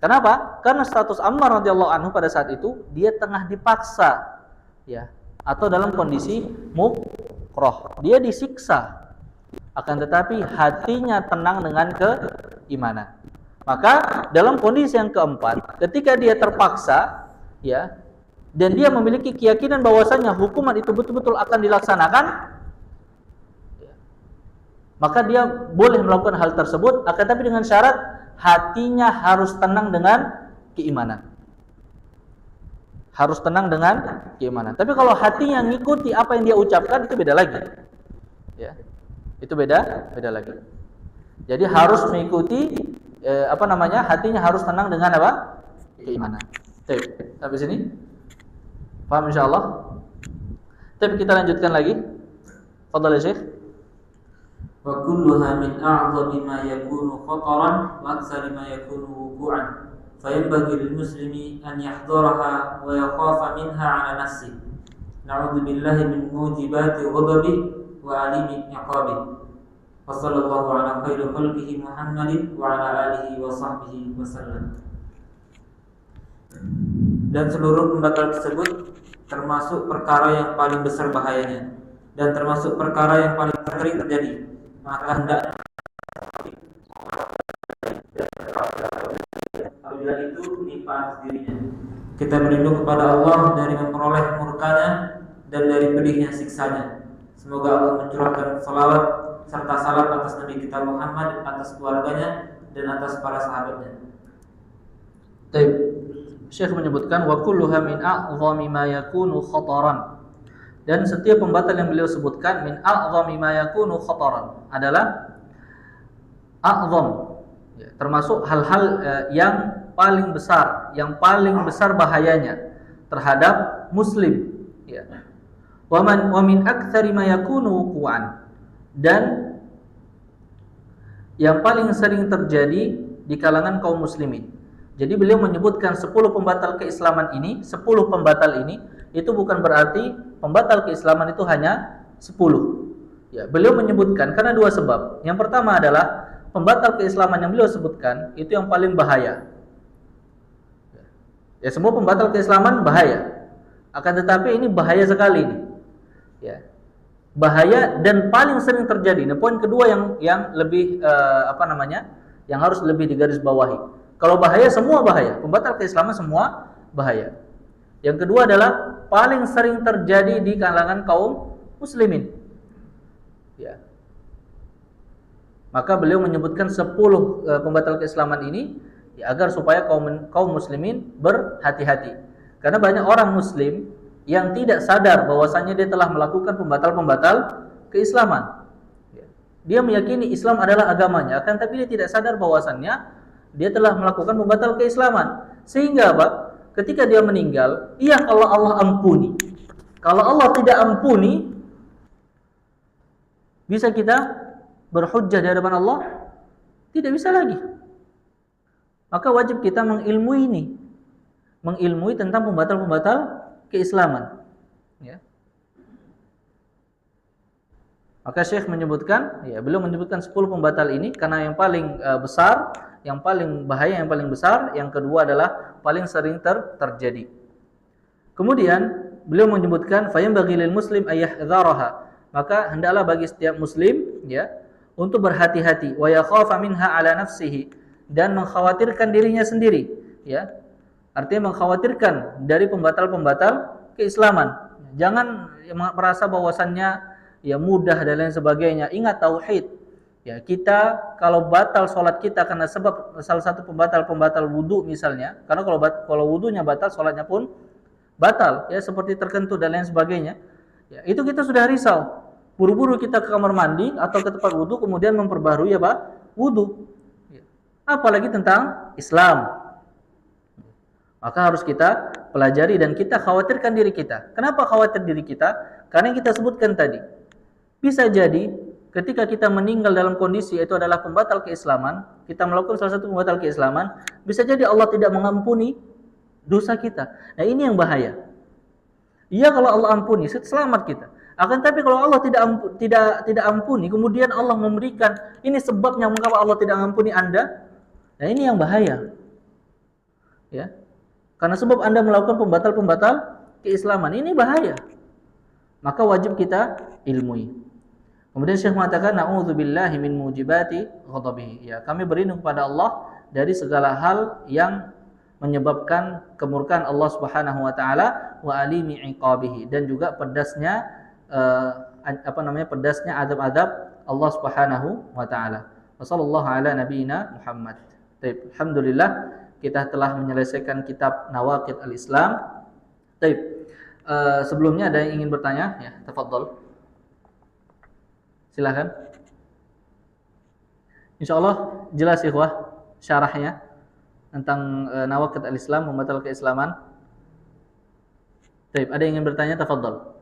Kenapa? Karena status Ammar radhiyallahu anhu pada saat itu dia tengah dipaksa, ya, atau dalam kondisi mukroh. Dia disiksa. Akan tetapi hatinya tenang dengan keimanan. Maka dalam kondisi yang keempat, ketika dia terpaksa, ya, dan dia memiliki keyakinan bahwasanya hukuman itu betul-betul akan dilaksanakan, ya, maka dia boleh melakukan hal tersebut, akan tapi dengan syarat hatinya harus tenang dengan keimanan. Harus tenang dengan keimanan. Tapi kalau hatinya ngikuti apa yang dia ucapkan, itu beda lagi. Ya. Itu beda lagi. Jadi harus mengikuti hatinya harus tenang dengan apa? Keimanan. Baik, sampai sini paham insyaallah. Tapi kita lanjutkan lagi. Fadhal ya Syekh. Wa kulluha min a'zami ma yakunu khataran wa aktsari ma yakunu wuqu'an. Fayanbaghi lil muslimi an yahdharaha wa yakhafa minha 'ala nafsihi. Na'udzu billahi min mujibati ghadabi wa alimi iqabi. Wa sallallahu ala khairi khalqihi Muhammadin wa ala alihi wa sahbihi wasallam. Dan seluruh pembatal tersebut termasuk perkara yang paling besar bahayanya dan termasuk perkara yang paling sering terjadi. Maka hendaknya apabila itu menimpa atas dirinya, kita berlindung kepada Allah dari memperoleh murkanya dan dari pedihnya siksanya. Semoga Allah mencurahkan salawat serta salam atas Nabi kita Muhammad, atas keluarganya dan atas para sahabatnya. Baik. Syekh menyebutkan wa kulluha min a'zami ma yakunu khataran. Dan setiap pembatal yang beliau sebutkan min a'zami ma yakunu khataran adalah a'zam, ya, termasuk hal-hal yang paling besar bahayanya terhadap muslim, ya. Wa min aktsari ma yakunu wuqu'an, dan yang paling sering terjadi di kalangan kaum muslimin. Jadi beliau menyebutkan 10 pembatal keislaman ini, 10 pembatal ini, itu bukan berarti pembatal keislaman itu hanya 10. Ya, beliau menyebutkan karena dua sebab. Yang pertama adalah pembatal keislaman yang beliau sebutkan itu yang paling bahaya. Ya, semua pembatal keislaman bahaya. Akan tetapi ini bahaya sekali ini. Ya. Bahaya dan paling sering terjadi. Nah, poin kedua yang lebih yang harus lebih digarisbawahi. Kalau bahaya, semua bahaya. Pembatal keislaman semua bahaya. Yang kedua adalah paling sering terjadi di kalangan kaum muslimin. Ya. Maka beliau menyebutkan 10 pembatal keislaman ini, ya, agar supaya kaum muslimin berhati-hati. Karena banyak orang muslim yang tidak sadar bahwasanya dia telah melakukan pembatal-pembatal keislaman. Ya. Dia meyakini Islam adalah agamanya, akan tapi dia tidak sadar bahwasannya dia telah melakukan pembatal keislaman. Sehingga apa? Ketika dia meninggal, iya kalau Allah ampuni. Kalau Allah tidak ampuni, bisa kita berhujjah di hadapan Allah? Tidak bisa lagi. Maka wajib kita mengilmui ini. Mengilmui tentang pembatal-pembatal keislaman. Ya. Maka Syekh menyebutkan, ya, beliau menyebutkan 10 pembatal ini karena yang paling besar, yang paling bahaya, yang paling besar, yang kedua adalah paling sering terjadi. Kemudian beliau menyebutkan fayambaghi lil muslim ayyahdharaha, maka hendaklah bagi setiap muslim ya untuk berhati-hati, wa yakhafa minha ala nafsihi, dan mengkhawatirkan dirinya sendiri ya. Artinya mengkhawatirkan dari pembatal-pembatal keislaman. Jangan merasa bahwasannya ya mudah dan lain sebagainya. Ingat tauhid. Ya, kita kalau batal sholat kita karena sebab salah satu pembatal wudu misalnya, karena kalau wudunya batal, sholatnya pun batal ya, seperti terkentut dan lain sebagainya. Ya, itu kita sudah risau. Buru-buru kita ke kamar mandi atau ke tempat wudu kemudian memperbarui apa? Wudu. Ya. Apalagi tentang Islam. Maka harus kita pelajari dan kita khawatirkan diri kita. Kenapa khawatir diri kita? Karena yang kita sebutkan tadi. Bisa jadi ketika kita meninggal dalam kondisi itu adalah pembatal keislaman, kita melakukan salah satu pembatal keislaman, bisa jadi Allah tidak mengampuni dosa kita. Nah, ini yang bahaya. Iya, kalau Allah ampuni, selamat kita. Akan tapi kalau Allah tidak ampuni, kemudian Allah memberikan ini sebabnya mengapa Allah tidak mengampuni Anda. Nah, ini yang bahaya. Ya. Karena sebab Anda melakukan pembatal-pembatal keislaman, ini bahaya. Maka wajib kita ilmui. Kemudian Syekh mengatakan na'udzubillahi min mujibati ghadabihi. Ya, kami berlindung kepada Allah dari segala hal yang menyebabkan kemurkaan Allah Subhanahu wa taala, wa alimi iqabihi, dan juga pedasnya pedasnya azab-azab Allah Subhanahu wa taala. Wassallallahu ala nabiyyina Muhammad. Baik, alhamdulillah kita telah menyelesaikan kitab Nawaqid al-Islam. Baik. Sebelumnya ada yang ingin bertanya? Ya, tafadhol. Silakan. Insyaallah jelas ikhwah syarahnya tentang Nawaqid al-Islam, pembatal keislaman. Baik, ada yang ingin bertanya? Tafadhol.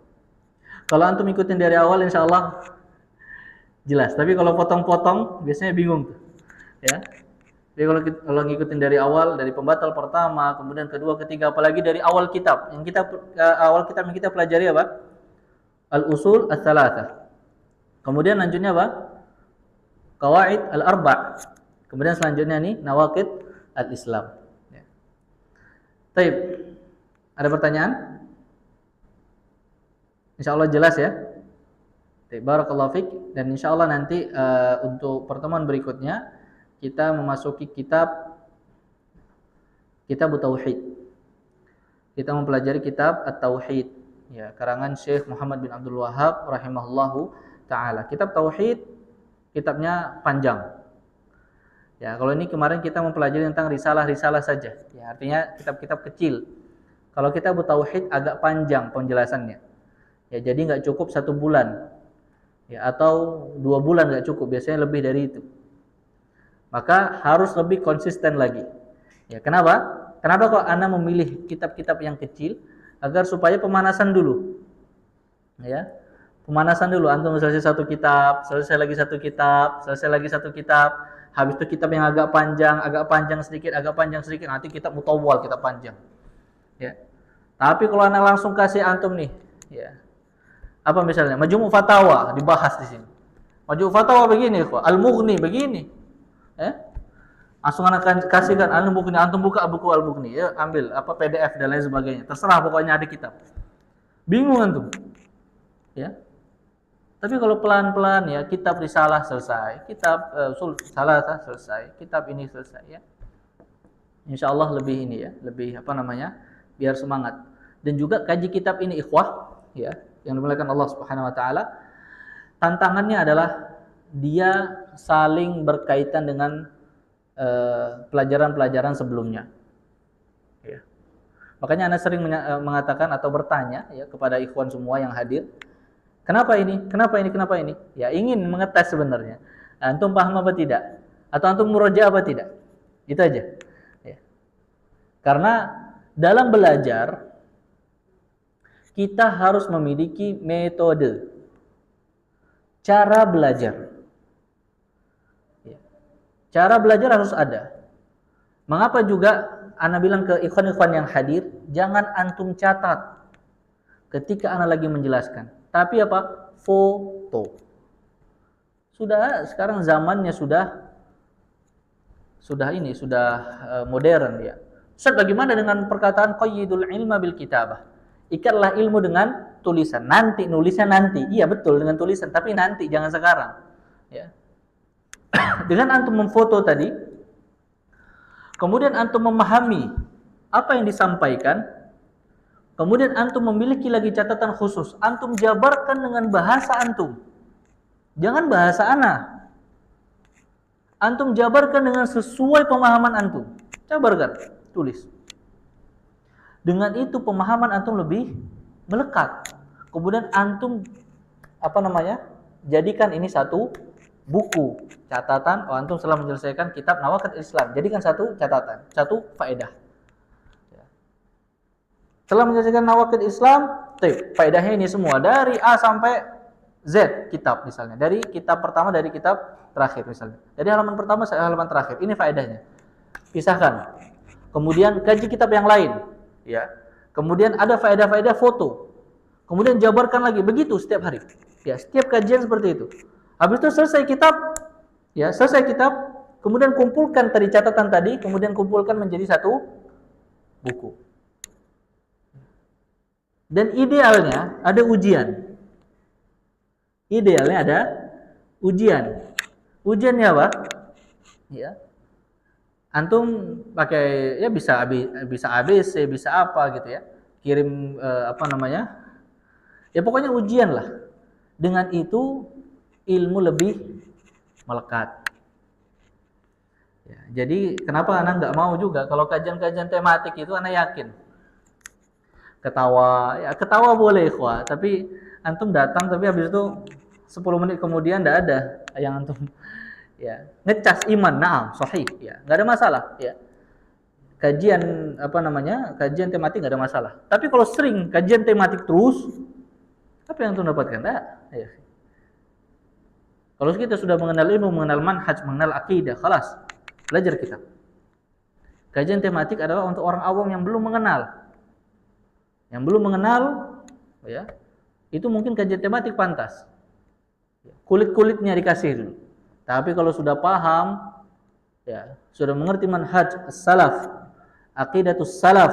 Kalau antum ikutin dari awal insyaallah jelas. Tapi kalau potong-potong biasanya bingung tuh. Ya. Jadi kalau ngikutin dari awal, dari pembatal pertama, kemudian kedua, ketiga, apalagi dari awal kitab. Yang kita pelajari apa? Al-usul ats-tsalatsah. Kemudian lanjutnya apa? Qawaid al-arba'. Kemudian selanjutnya nih Nawaqid al-Islam. Ya. Baik. Ada pertanyaan? Insyaallah jelas ya. Baik, barakallahu fik, dan insyaallah nanti untuk pertemuan berikutnya kita memasuki kitab Tauhid. Kita mempelajari kitab At-Tauhid ya, karangan Syekh Muhammad bin Abdul Wahhab rahimahullahu taala. Kitab Tauhid kitabnya panjang. Ya, kalau ini kemarin kita mempelajari tentang risalah-risalah saja. Ya, artinya kitab-kitab kecil. Kalau kitab Tauhid agak panjang penjelasannya. Ya, jadi enggak cukup 1 bulan. Ya, atau 2 bulan enggak cukup, biasanya lebih dari itu. Maka harus lebih konsisten lagi. Ya, kenapa? Kenapa kok Anda memilih kitab-kitab yang kecil? Agar supaya pemanasan dulu. Ya. Pemanasan dulu. Antum selesai 1 kitab, selesai lagi 1 kitab, selesai lagi 1 kitab. Habis itu kitab yang agak panjang sedikit, nanti kitab mutawwal, kitab panjang. Ya. Tapi kalau Anda langsung kasih antum nih, ya. Apa misalnya? Majmu' Fatawa dibahas di sini. Majmu' Fatawa begini, Al-Mughni begini. Langsung akan kasihkan Al-Mughni, antum buka buku Al-Mughni, ya, ambil apa PDF dan lain sebagainya. Terserah, pokoknya ada kitab. Bingung antum. Ya. Tapi kalau pelan-pelan ya, kitab risalah selesai, kitab usul salasah selesai, kitab ini selesai ya. Insyaallah lebih ini ya, lebih biar semangat. Dan juga kaji kitab ini ikhwah ya, yang dimuliakan Allah Subhanahu wa taala. Tantangannya adalah dia saling berkaitan dengan pelajaran-pelajaran sebelumnya. Ya. Makanya Anda sering mengatakan atau bertanya ya kepada ikhwan semua yang hadir, kenapa ini? Ya, ingin mengetes sebenarnya. Antum paham apa tidak? Atau antum muraja apa tidak? Itu aja. Ya. Karena dalam belajar kita harus memiliki metode, cara belajar. Cara belajar harus ada. Mengapa juga ana bilang ke ikhwan-ikhwan yang hadir, jangan antum catat ketika ana lagi menjelaskan. Tapi apa? Foto. Sudah sekarang zamannya sudah modern ya. Ustaz, bagaimana dengan perkataan qayyidul ilma bil kitabah? Ikatlah ilmu dengan tulisan. Nanti nulisnya nanti. Iya betul dengan tulisan, tapi nanti jangan sekarang. Ya. Dengan antum memfoto tadi, kemudian antum memahami apa yang disampaikan, kemudian antum memiliki lagi catatan khusus. Antum jabarkan dengan bahasa antum. Jangan bahasa ana. Antum jabarkan dengan sesuai pemahaman antum. Jabarkan, tulis. Dengan itu pemahaman antum lebih melekat. Kemudian antum jadikan ini satu buku catatan. Antum setelah menyelesaikan kitab Nawaqidul Islam, jadikan satu catatan, satu faedah. Setelah menyelesaikan Nawaqidul Islam, faedahnya ini semua dari A sampai Z kitab misalnya. Dari kitab pertama, dari kitab terakhir misalnya. Dari halaman pertama sampai halaman terakhir. Ini faedahnya. Pisahkan. Kemudian kaji kitab yang lain. Ya. Kemudian ada faedah-faedah foto. Kemudian jabarkan lagi, begitu setiap hari. Ya, setiap kajian seperti itu. Habis itu selesai kitab, kemudian kumpulkan tadi catatan tadi, kemudian kumpulkan menjadi satu buku. Dan idealnya ada ujian. Idealnya ada ujian. Ujiannya apa? Ya. Antum pakai ya bisa ABC, bisa apa gitu ya. Kirim ya pokoknya ujian lah. Dengan itu ilmu lebih melekat. Ya, jadi kenapa anak nggak mau juga kalau kajian-kajian tematik itu anak yakin. Ketawa boleh tapi antum datang tapi habis itu 10 menit kemudian enggak ada yang antum ya ngecas iman, sahih ya, enggak ada masalah ya. Kajian kajian tematik enggak ada masalah. Tapi kalau sering kajian tematik terus, apa yang antum dapatkan? Enggak. Ya. Kalau kita sudah mengenal ilmu, mengenal manhaj, mengenal akidah, khalas, belajar kitab. Kajian tematik adalah untuk orang awam yang belum mengenal. Yang belum mengenal ya, itu mungkin kajian tematik pantas. Kulit-kulitnya dikasih dulu. Tapi kalau sudah paham, ya, sudah mengerti manhaj as-salaf, aqidatus salaf,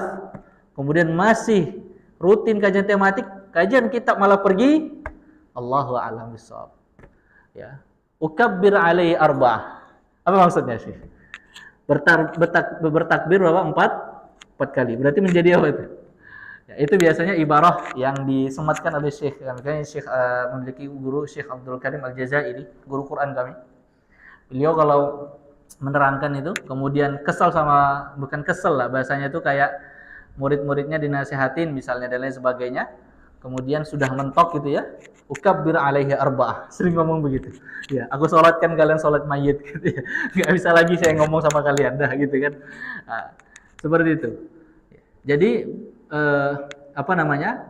kemudian masih rutin kajian tematik, kajian kitab malah pergi, Allahu a'lam bishawab. Ya. Ukabbir alaihi arba'ah. Apa maksudnya sih? Bertakbir berapa? 4 kali. Berarti menjadi apa itu? Ya, itu biasanya ibarah yang disematkan oleh Syekh. Makanya Syekh memiliki guru, Syekh Abdul Karim Al-Jazairi, guru Quran kami. Beliau kalau menerangkan itu, kemudian bukan kesel lah, bahasanya itu kayak murid-muridnya dinasihatin misalnya dan lain sebagainya, kemudian sudah mentok gitu ya, ukabbir alaihi arba'ah, sering ngomong begitu. Ya, aku sholatkan kalian sholat mayit gitu ya. Nggak bisa lagi saya ngomong sama kalian dah gitu kan. Nah, seperti itu. Jadi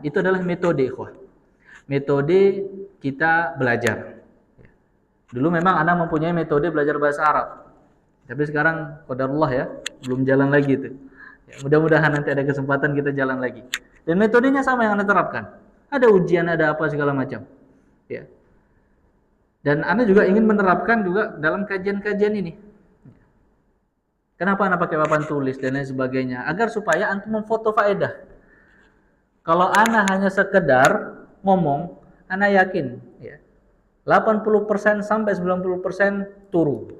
itu adalah metode metode kita belajar. Dulu memang anak mempunyai metode belajar bahasa Arab, tapi sekarang qadarullah ya belum jalan lagi itu ya, mudah-mudahan nanti ada kesempatan kita jalan lagi. Dan metodenya sama yang anak terapkan, ada ujian, ada apa segala macam ya. Dan anak juga ingin menerapkan juga dalam kajian-kajian ini. Kenapa anak pakai papan tulis dan lain sebagainya? Agar supaya antum memfoto faedah. Kalau anak hanya sekedar ngomong, anak yakin ya 80% sampai 90% turu.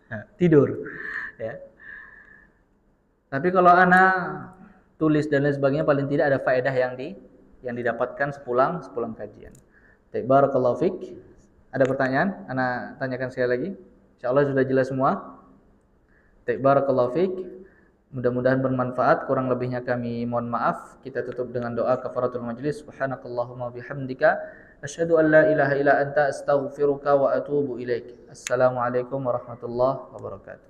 Ya, tidur. Ya. Tapi kalau anak tulis dan lain sebagainya, paling tidak ada faedah yang didapatkan sepulang kajian. Barakallahu fik. Ada pertanyaan? Anak tanyakan sekali lagi. Insyaallah sudah jelas semua. Barakallahu fik. Mudah-mudahan bermanfaat. Kurang lebihnya kami mohon maaf. Kita tutup dengan doa kafaratul majlis. Subhanakallahumma bihamdika asyhadu an la ilaha illa anta astaghfiruka wa atubu ilaik. Assalamualaikum warahmatullahi wabarakatuh.